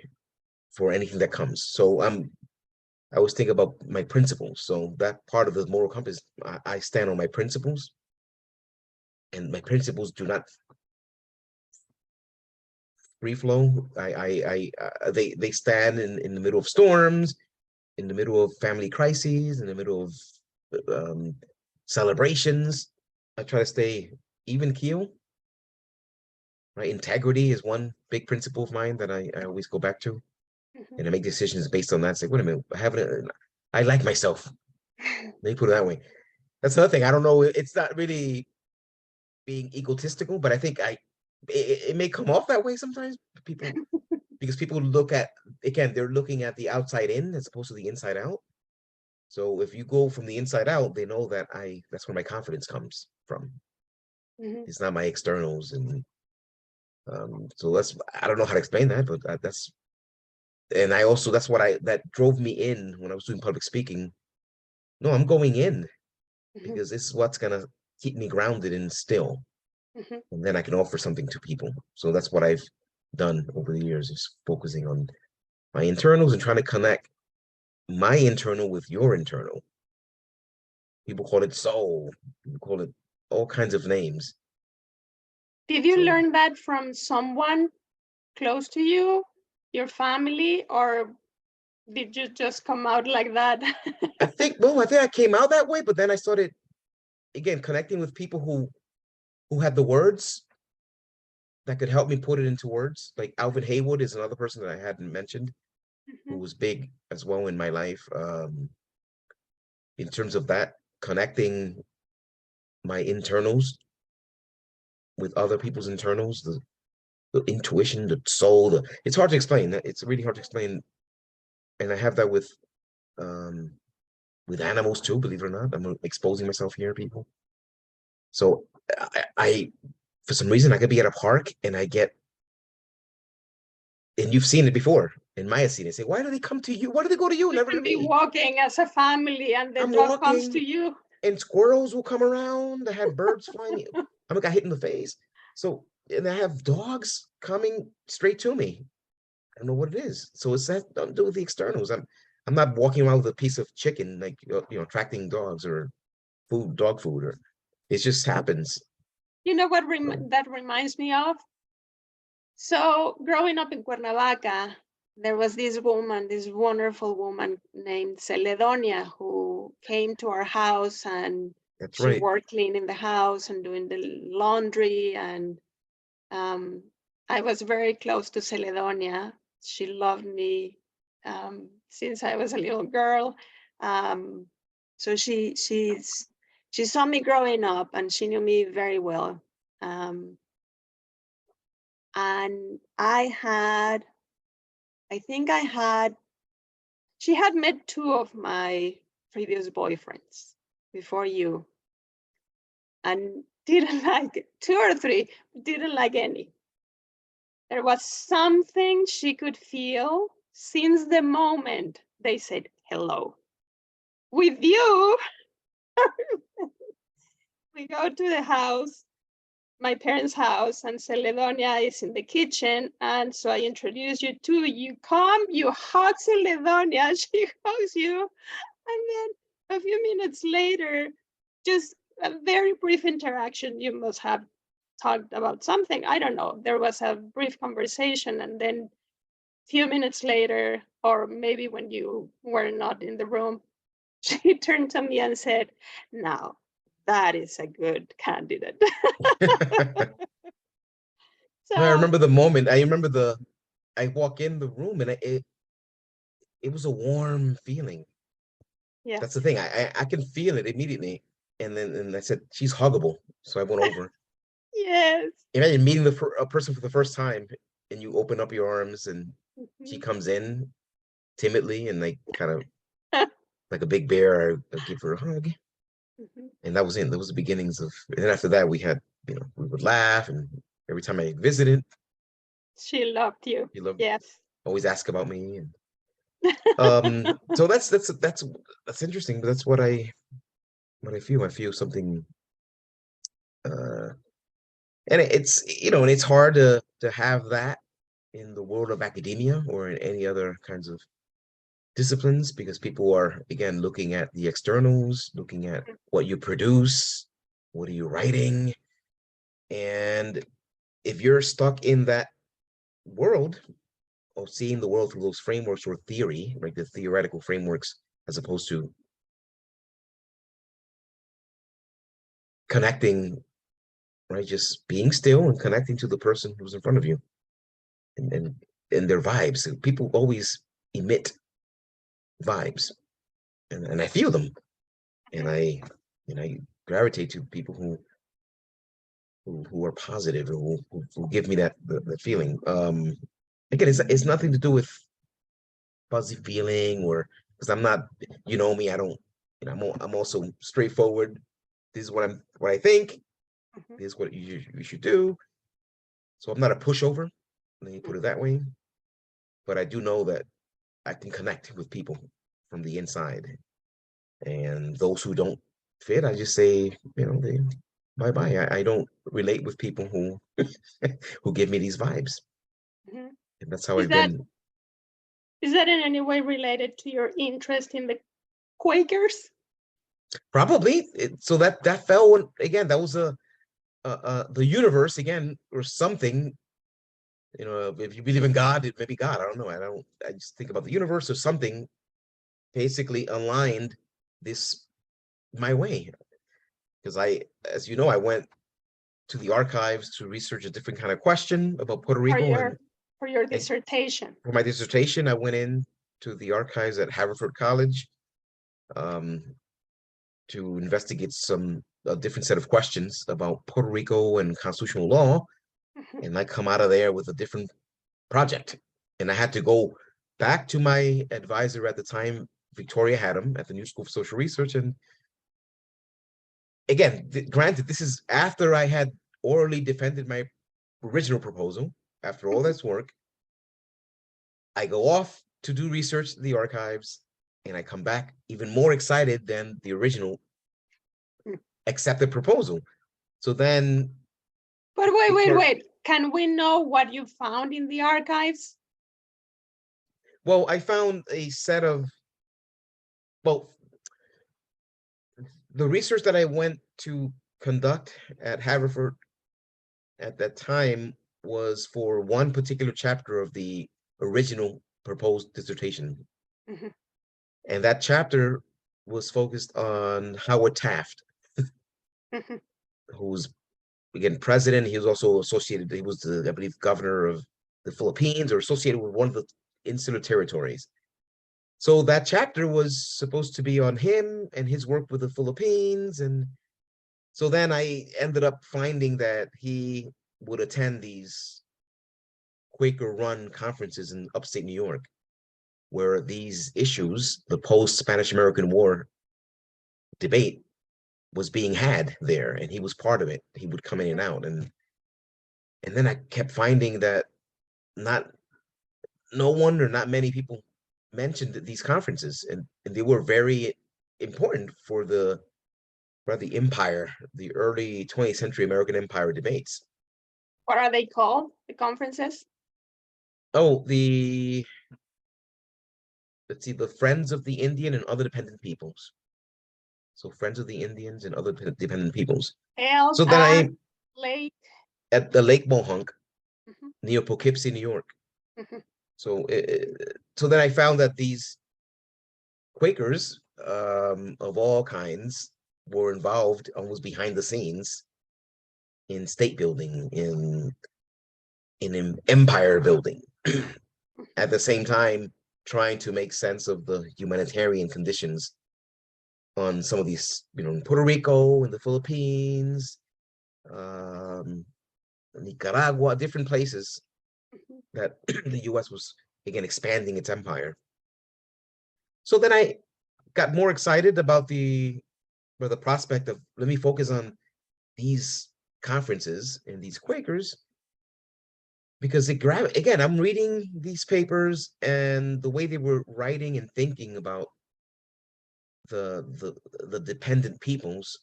S2: for anything that comes. So I always think about my principles. So that part of the moral compass, I stand on my principles, and my principles do not free flow. They stand in the middle of storms, in the middle of family crises, in the middle of celebrations. I try to stay even keel. Right, integrity is one big principle of mine that I always go back to,
S1: Mhm.
S2: and I make decisions based on that. It's like, wait a minute, I like myself. Let me put it that way. That's another thing. I don't know. It's not really being egotistical, but I think it may come off that way sometimes. People because people look at, again, they're looking at the outside in as opposed to the inside out. So if you go from the inside out, they know that that's where my confidence comes from.
S1: Mhm.
S2: It's not my externals, and so I don't know how to explain that, but and I also that's what that drove me in when I was doing public speaking. No, I'm going in
S1: Mhm.
S2: because this is what's gonna keep me grounded and still,
S1: Mhm.
S2: and then I can offer something to people. So that's what I've done over the years, is focusing on my internals and trying to connect my internal with your internal. People call it soul, people call it all kinds of names.
S1: Did you
S2: So
S1: learn that from someone close to you, your family, or did you just come out like that?
S2: I think I came out that way, but then I started again connecting with people who had the words that could help me put it into words. Like Alvin Haywood is another person that I hadn't mentioned, who
S1: Mhm.
S2: was big as well in my life, in terms of that, connecting my internals with other people's internals, the intuition, the soul. It's hard to explain. It's really hard to explain, and I have that um, with animals too. Believe it or not, I'm exposing myself here, people. So I for some reason, I could be at a park and and you've seen it before. And Maya's seen it. Say, why do they come to you? Why do they go to you,
S1: You
S2: never to
S1: can be
S2: me?
S1: walking as a family and the
S2: I'm
S1: dog comes to
S2: walking,
S1: you.
S2: and squirrels will come around. I had birds flying. I got hit in the face. So, and I have dogs coming straight to me. I don't know what it is. So it's that don't do with the externals. I'm not walking around with a piece of chicken, like attracting dogs or dog food, or it just happens.
S1: You know what
S2: So
S1: that reminds me of? So growing up in Cuernavaca, there was this woman, this wonderful woman named Celedonia, who came to our house and
S2: that's
S1: she
S2: right.
S1: worked cleaning the house and doing the laundry. And um, I was very close to Celedonia. She loved me since I was a little girl. Um, so she saw me growing up and she knew me very well. Um, and I think she had met two of my previous boyfriends before you and didn't like two or three, didn't like any. There was something she could feel since the moment they said hello. With you, we go to the house, my parents' house, and Celedonia is in the kitchen. And so I introduce you to, you come, you hug Celedonia, she hugs you. And then a few minutes later, just a very brief interaction, you must have talked about something. I don't know. There was a brief conversation, and then a few minutes later, or maybe when you were not in the room, she turned to me and said, "Now, that is a good candidate."
S2: I
S1: So
S2: remember the moment. I walk in the room and it was a warm feeling. That's the
S1: yes,
S2: thing. I can feel it immediately. And I said, she's huggable. So I went over.
S1: yes.
S2: Imagine meeting a person for the first time and you open up your arms and she
S1: Mhm.
S2: comes in timidly and like kind of like a big bear. I give her a hug.
S1: Mhm.
S2: And that was it. That was the beginnings of, and then after that we had, we would laugh, and every time I visited,
S1: She loved you.
S2: he loved
S1: Yes.
S2: always ask about me. And so that's interesting, but that's what I feel. I feel something uh and it's and it's hard to have that in the world of academia or in any other kinds of disciplines, because people are again looking at the externals, looking at what you produce, what are you writing, and if you're stuck in that world of seeing the world through those frameworks or theory, like the theoretical frameworks, as opposed to connecting, right? Just being still and connecting to the person who's in front of you, and and their vibes. People always emit vibes, and I feel them, and
S1: Mhm.
S2: I gravitate to people who are positive, who give me that feeling. Again, it's nothing to do with fuzzy feeling, or because I'm not, me, I don't, I'm also straightforward. This is what I think.
S1: Mhm.
S2: This is what you should do. So I'm not a pushover. Let me put it
S1: Mhm.
S2: that way. But I do know that I can connect with people from the inside, and those who don't fit, I just say, they bye bye. I don't relate with people who who give me these vibes,
S1: Mhm.
S2: and that's how
S1: Is
S2: I've
S1: that
S2: been.
S1: is that in any way related to your interest in the Quakers?
S2: Probably. So that fell again. That was the universe again, or something. If you believe in God, it may be God. I don't know. I just think about the universe or something basically aligned this my way, because as you know, I went to the archives to research a different kind of question about Puerto
S1: for
S2: Rico,
S1: your
S2: and
S1: for your
S2: I,
S1: dissertation?
S2: for my dissertation, I went in to the archives at Haverford College um, to investigate a different set of questions about Puerto Rico and constitutional law,
S1: Mhm.
S2: and I come out of there with a different project. And I had to go back to my advisor at the time, Victoria Haddam, at the New School for Social Research. And again, granted, this is after I had orally defended my original proposal. After all
S1: Mhm.
S2: this work, I go off to do research in the archives, and I come back even more excited than the original accepted proposal. So then
S1: But wait, wait,
S2: Victoria,
S1: wait. Can we know what you found in the archives?
S2: well, I found a set of, well, the research that I went to conduct at Haverford at that time was for one particular chapter of the original proposed dissertation.
S1: Mhm.
S2: And that chapter was focused on Howard Taft,
S1: Mhm.
S2: who's again president. He was also associated, he was the, I believe, governor of the Philippines, or associated with one of the insular territories. So that chapter was supposed to be on him and his work with the Philippines. And so then I ended up finding that he would attend these Quaker run conferences in upstate New York, where these issues, the post Spanish American War debate, was being had there, and he was part of it. He would come in and out, and then I kept finding that not no one or not many people mentioned these conferences, and they were very important for the empire, the early 20th century American empire debates.
S1: What are they called? The conferences?
S2: Oh, let's see, the Friends of the Indian and Other Dependent Peoples. So Friends of the Indians and Other Dependent Peoples.
S1: Held
S2: So then
S1: at
S2: I
S1: Lake.
S2: at the Lake Mohonk
S1: Mhm,
S2: near Poughkeepsie, New York.
S1: mhm,
S2: So so then I found that these Quakers of all kinds were involved almost behind the scenes in state building, in empire building,
S1: mhm,
S2: at the same time trying to make sense of the humanitarian conditions on some of these, in Puerto Rico, in the Philippines, um, Nicaragua, different places
S1: mhm,
S2: that the US was, again, expanding its empire. So then I got more excited about the prospect of, let me focus on these conferences and these Quakers, because again, I'm reading these papers and the way they were writing and thinking about the the dependent peoples,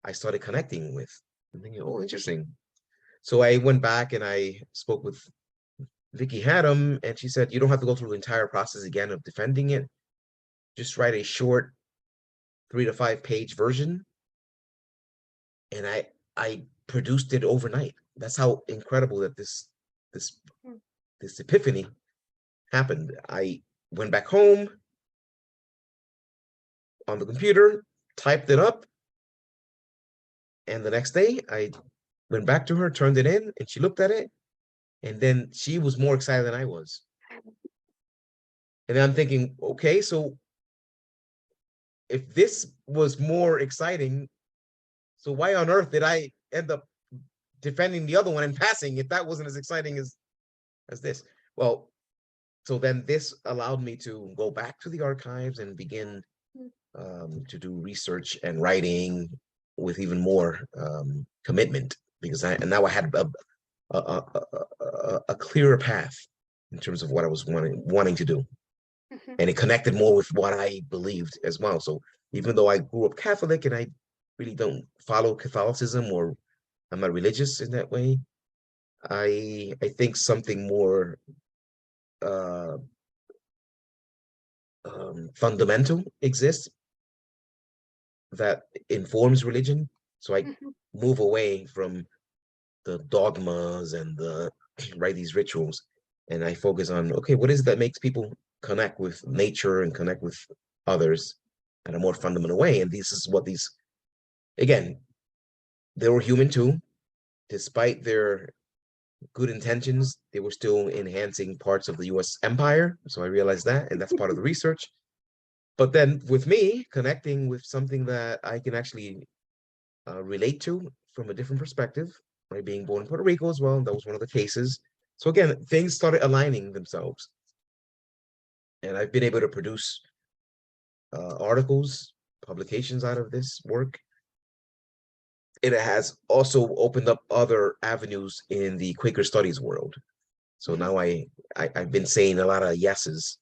S2: I started connecting with and thinking, oh, interesting. So I went back and I spoke with Vicky Haddam, and she said, you don't have to go through the entire process again of defending it. Just write a short 3 to 5 page version. And I produced it overnight. That's how incredible that this
S1: mhm,
S2: this epiphany happened. I went back home on the computer, typed it up, and the next day I went back to her, turned it in, and she looked at it, and then she was more excited than I was. And I'm thinking, okay, so if this was more exciting, so why on earth did I end up defending the other one and passing if that wasn't as exciting as this? Well, so then this allowed me to go back to the archives and begin to do research and writing with even more commitment, because now I had a clearer path in terms of what I was wanting to do,
S1: mhm,
S2: and it connected more with what I believed as well. So even though I grew up Catholic and I really don't follow Catholicism, or I'm not religious in that way, I think something more uh, fundamental exists that informs religion. So I
S1: mhm,
S2: move away from the dogmas and the right, these rituals, and I focus on, okay, what is it that makes people connect with nature and connect with others in a more fundamental way? And this is what these, again, they were human too. Despite their good intentions, they were still enhancing parts of the US empire. So I realized that, and that's part of the research. But then with me connecting with something that I can actually relate to from a different perspective, right? Being born in Puerto Rico as well, that was one of the cases. So again, things started aligning themselves, and I've been able to produce articles, publications out of this work. It has also opened up other avenues in the Quaker studies world. So
S1: mhm,
S2: now I've been saying a lot of yeses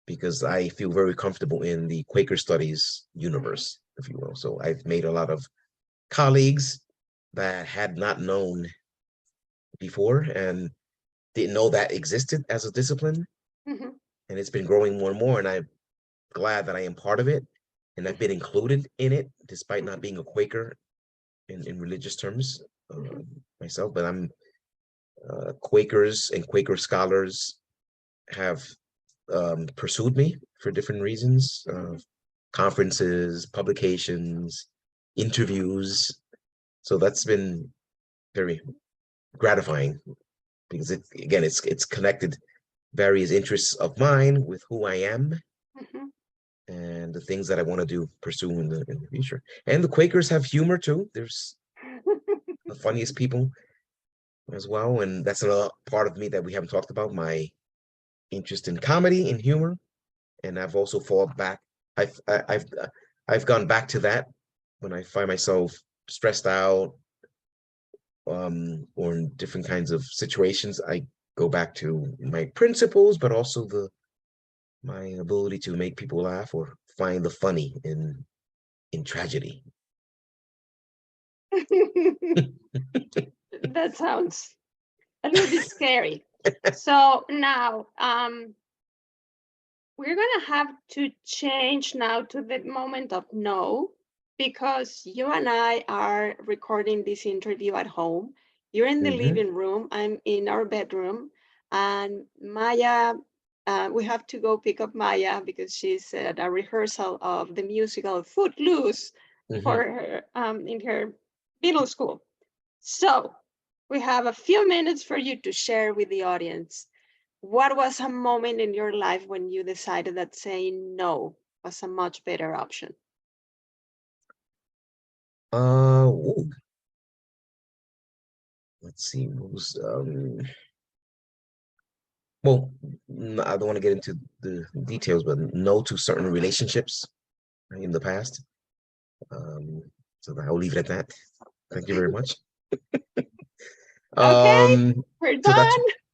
S2: because I feel very comfortable in the Quaker studies
S1: mhm,
S2: universe, if you will. So I've made a lot of colleagues that had not known before and didn't know that existed as a discipline,
S1: mhm,
S2: and it's been growing more and more, and I'm glad that I am part of it, and I've been
S1: mhm,
S2: included in it despite not
S1: mhm,
S2: being a Quaker in religious terms
S1: mhm,
S2: myself. But I'm Quakers and Quaker scholars have pursued me for different reasons,
S1: mhm.
S2: conferences, publications, interviews. So that's been very gratifying, because it's connected various interests of mine with who I am
S1: Mhm.
S2: and the things that I want to do, pursue in the future. And the Quakers have humor too. There's the funniest people as well, and that's another part of me that we haven't talked about, my interest in comedy and humor. And I've also fallen back. I've gone back to that when I find myself stressed out, or in different kinds of situations. I go back to my principles, but also the my ability to make people laugh or find the funny in tragedy.
S1: That sounds a little bit scary. So now, we're gonna have to change now to the moment of no, because you and I are recording this interview at home, You're in the
S2: Mm-hmm.
S1: living room, I'm in our bedroom, and Maya, we have to go pick up Maya because she's at a rehearsal of the musical Footloose for
S2: Mm-hmm.
S1: her in her middle school. So we have a few minutes for you to share with the audience. What was a moment in your life when you decided that saying no was a much better option?
S2: Ooh, let's see. What was well, I don't want to get into the details, but no to certain relationships in the past. Um, so I'll leave it at that. Thank you very much.
S1: Okay,
S2: Um,
S1: we're
S2: so
S1: done.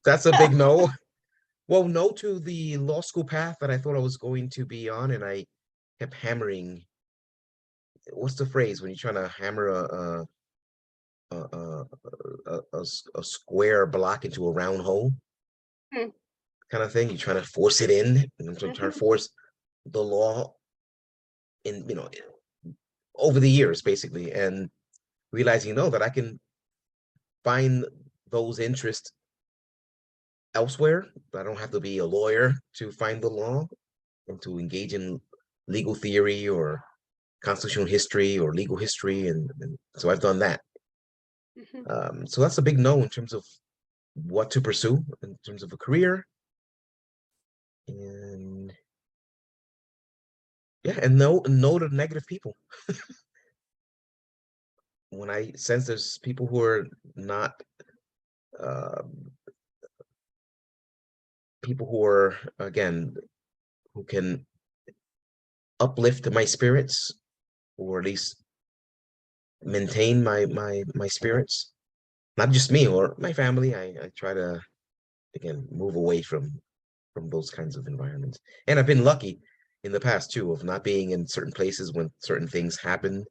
S2: that's a big no. Well, no to the law school path that I thought I was going to be on, and I kept hammering. What's the phrase when you're trying to hammer a, a, a square block into a round hole
S1: Hmm.
S2: kind of thing? You're trying to force it in, and I'm trying to force the law in, over the years, basically, and realizing, no, that I can find those interests elsewhere. I don't have to be a lawyer to find the law and to engage in legal theory or constitutional history or legal history. And so I've done that.
S1: Mhm.
S2: So that's a big no in terms of what to pursue in terms of a career. And yeah, and no to negative people. When I sense there's people who are not uh, people who are, again, who can uplift my spirits or at least maintain my spirits, not just me or my family. I try to, again, move away from those kinds of environments. And I've been lucky in the past too of not being in certain places when certain things happen,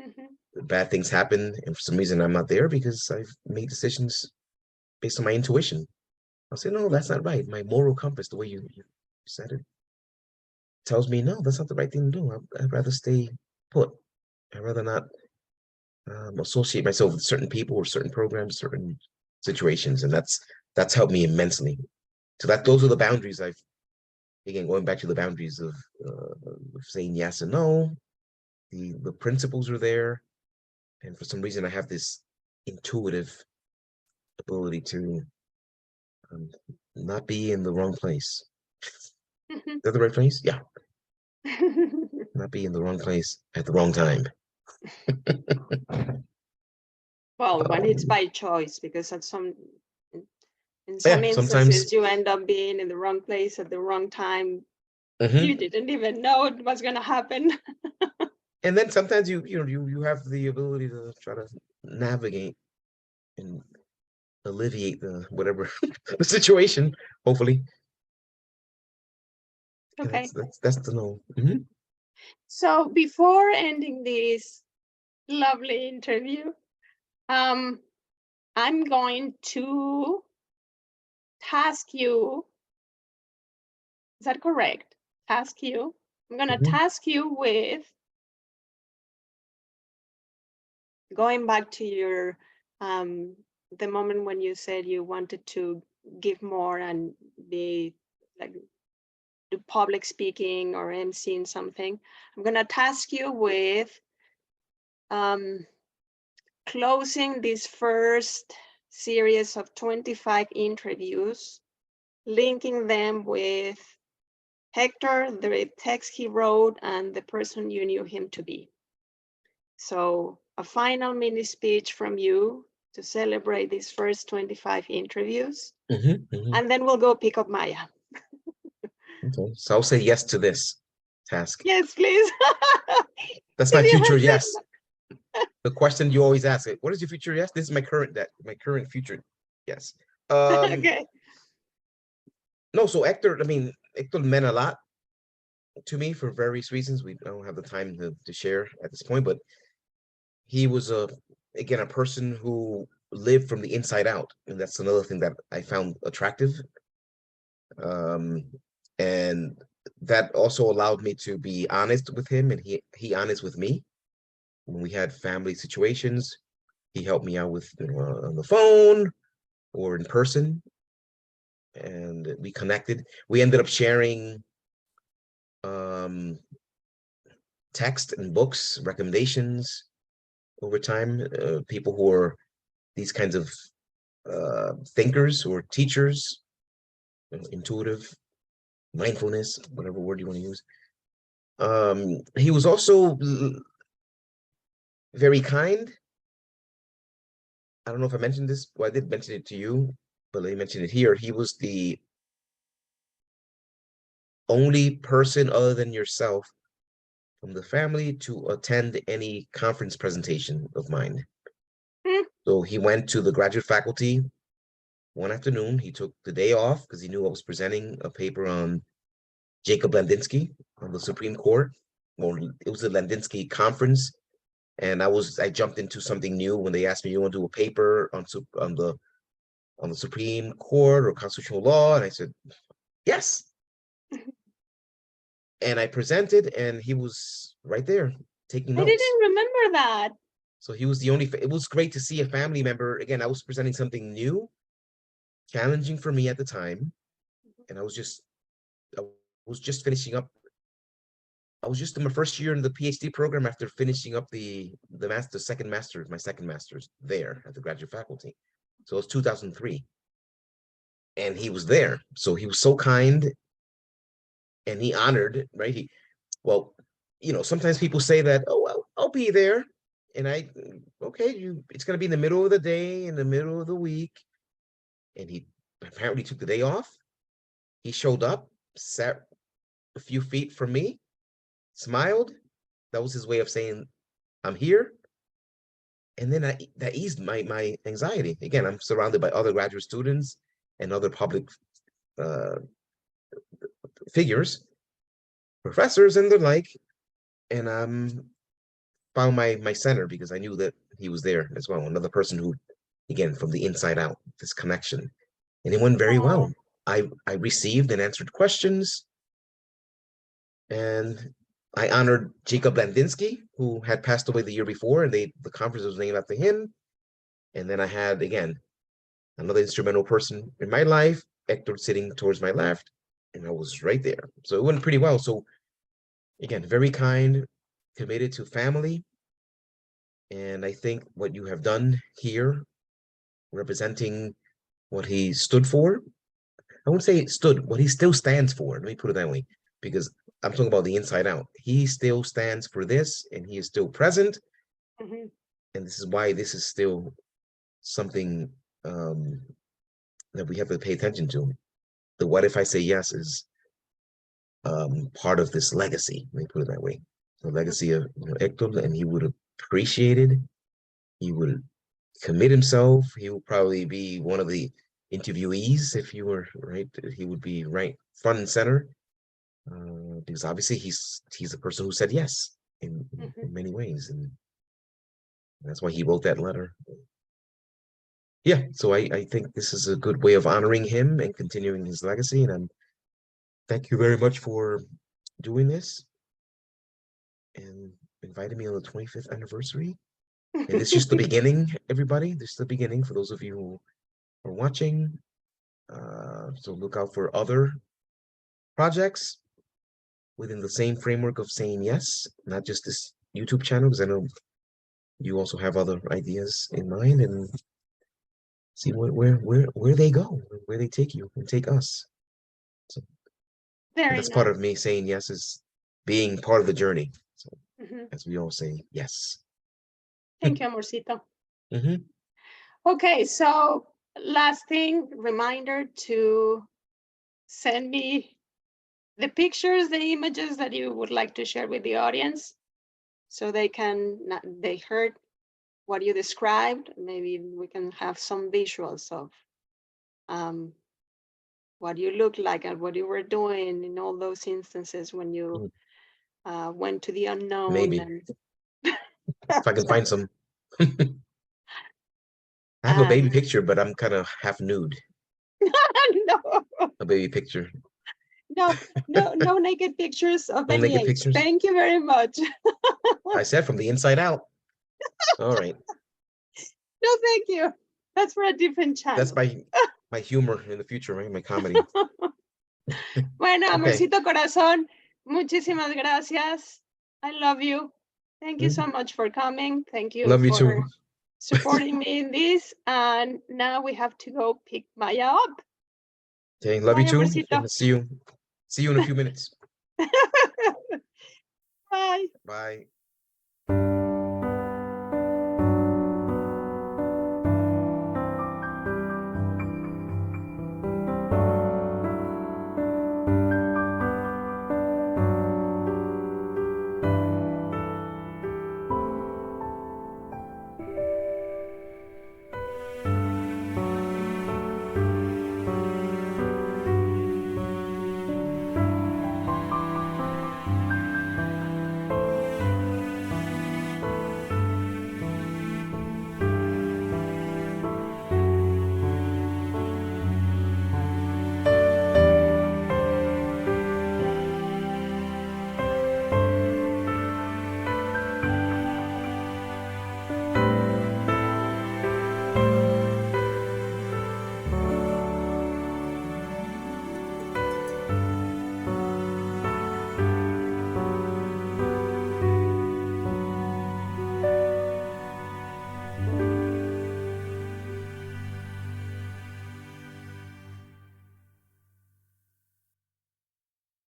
S1: Mhm.
S2: bad things happen, and for some reason I'm not there because I've made decisions based on my intuition. I'll say, no, that's not right. My moral compass, the way you said it, tells me, no, that's not the right thing to do. I'd rather stay put. I'd rather not associate myself with certain people or certain programs, certain situations, and that's helped me immensely. So that those are the boundaries I've, again, going back to the boundaries of saying yes and no. The principles are there, and for some reason I have this intuitive ability to um, not be in the wrong place.
S1: Mhm.
S2: Is that the right place? Yeah, not be in the wrong place at the wrong time.
S1: Well, when it's
S2: Um,
S1: by choice, because in some
S2: yeah, sometimes.
S1: instances you end up being in the wrong place at the wrong time. You
S2: Mhm.
S1: didn't even know it was going to happen.
S2: And then sometimes you have the ability to try to navigate and alleviate the whatever the situation, hopefully. And
S1: Okay.
S2: that's the no. Mhm.
S1: So before ending this lovely interview, um, I'm going to task you. Is that correct? Task you. I'm going to
S2: Mhm.
S1: task you with going back to your um, the moment when you said you wanted to give more and be like do public speaking or emceeing something. I'm going to task you with um, closing this first series of 25 interviews, linking them with Hector, the text he wrote, and the person you knew him to be. So a final mini speech from you to celebrate these first 25 interviews,
S2: Mhm. Mhm.
S1: and then we'll go pick up Maya.
S2: Okay. So I'll say yes to this task.
S1: Yes, please.
S2: That's my
S1: If you
S2: future
S1: had
S2: yes.
S1: said
S2: The question you always ask it, what is your future yes? This is my current future yes. Um,
S1: okay.
S2: no, so Hector, I mean, Hector meant a lot to me for various reasons. I don't have the time to share at this point, but he was again a person who lived from the inside out, and that's another thing that I found attractive. Um, and that also allowed me to be honest with him, and he honest with me when we had family situations. He helped me out with on the phone or in person, and we connected. We ended up sharing text and books, recommendations over time. People who are these kinds of thinkers or teachers, intuitive, mindfulness, whatever word you want to use. He was also very kind. I don't know if I mentioned this. Well, I did mention it to you, but let me mention it here. He was the only person other than yourself from the family to attend any conference presentation of mine.
S1: Hmm.
S2: So he went to the graduate faculty one afternoon. He took the day off because he knew I was presenting a paper on Jacob Landinsky on the Supreme Court. Well, it was a Landinsky conference, and I jumped into something new when they asked me, "You want to do a paper on the Supreme Court or constitutional law?" And I said, "Yes." And I presented, and he was right there taking
S1: I
S2: notes.
S1: didn't remember that.
S2: So he was the only. It was great to see a family member again. I was presenting something new, challenging for me at the time, and I was just finishing up. I was just in my first year in the PhD program after finishing up my second master's there at the graduate faculty. So it was 2003, and he was there. So he was so kind, and he honored, right? Well, sometimes people say that, "Oh, well, I'll be there," and okay, it's gonna be in the middle of the day, in the middle of the week, and he apparently took the day off. He showed up, sat a few feet from me, smiled. That was his way of saying, "I'm here." And then that eased my anxiety. Again, I'm surrounded by other graduate students and other public uh, figures, professors and the like, and found my center because I knew that he was there as well. Another person who, again, from the inside out, this connection, and it went very
S1: Oh,
S2: well. I received and answered questions, and I honored Jacob Landinsky, who had passed away the year before, and the conference was named after him. And then I had again another instrumental person in my life, Hector, sitting towards my left, and I was right there. So it went pretty well. So again, very kind, committed to family. And I think what you have done here, representing what he stood for, I wouldn't say stood, what he still stands for. Let me put it that way, because I'm talking about the inside out. He still stands for this, and he is still present.
S1: mhm.
S2: And this is why this is still something that we have to pay attention to. The what if I say yes is part of this legacy. Let me put it that way. The legacy of Hector, and he would appreciate it. He would commit himself. He would probably be one of the interviewees if you were right. He would be right front and center because obviously he's the person who said yes in many ways, and that's why he wrote that letter. Yeah, so I think this is a good way of honoring him and continuing his legacy, and thank you very much for doing this and inviting me on the 25th anniversary. And it's just the beginning, everybody. This is the beginning for those of you who are watching. So look out for other projects within the same framework of saying yes, not just this YouTube channel, because I know you also have other ideas in mind, and see where they go, where they take you and take us. So
S1: Very
S2: that's part of
S1: nice.
S2: me saying yes is being part of the journey. So
S1: Mhm.
S2: as we all say, yes.
S1: Thank you, Amorcito.
S2: Mhm.
S1: Okay, so last thing, reminder to send me the pictures, the images that you would like to share with the audience so they heard what you described. Maybe we can have some visuals of um, what you look like and what you were doing in all those instances when you went to the unknown.
S2: Maybe
S1: And
S2: if I can find some. I have a baby
S1: and
S2: picture, but I'm kind of half nude.
S1: no,
S2: A baby picture.
S1: no naked pictures of
S2: No
S1: any
S2: naked
S1: age.
S2: pictures.
S1: Thank you very much.
S2: I said from the inside out. All right.
S1: No, thank you. That's for a different channel.
S2: That's my humor in the future, right? My comedy.
S1: Bueno,
S2: Okay.
S1: amorcito corazón, muchísimas gracias. I love you. Thank you so much for coming. Thank you
S2: Love you
S1: for
S2: too.
S1: supporting me in this. And now we have to go pick Maya up.
S2: Okay, love
S1: Bye,
S2: you too.
S1: amorcito.
S2: And see you in a few minutes.
S1: Bye.
S2: Bye.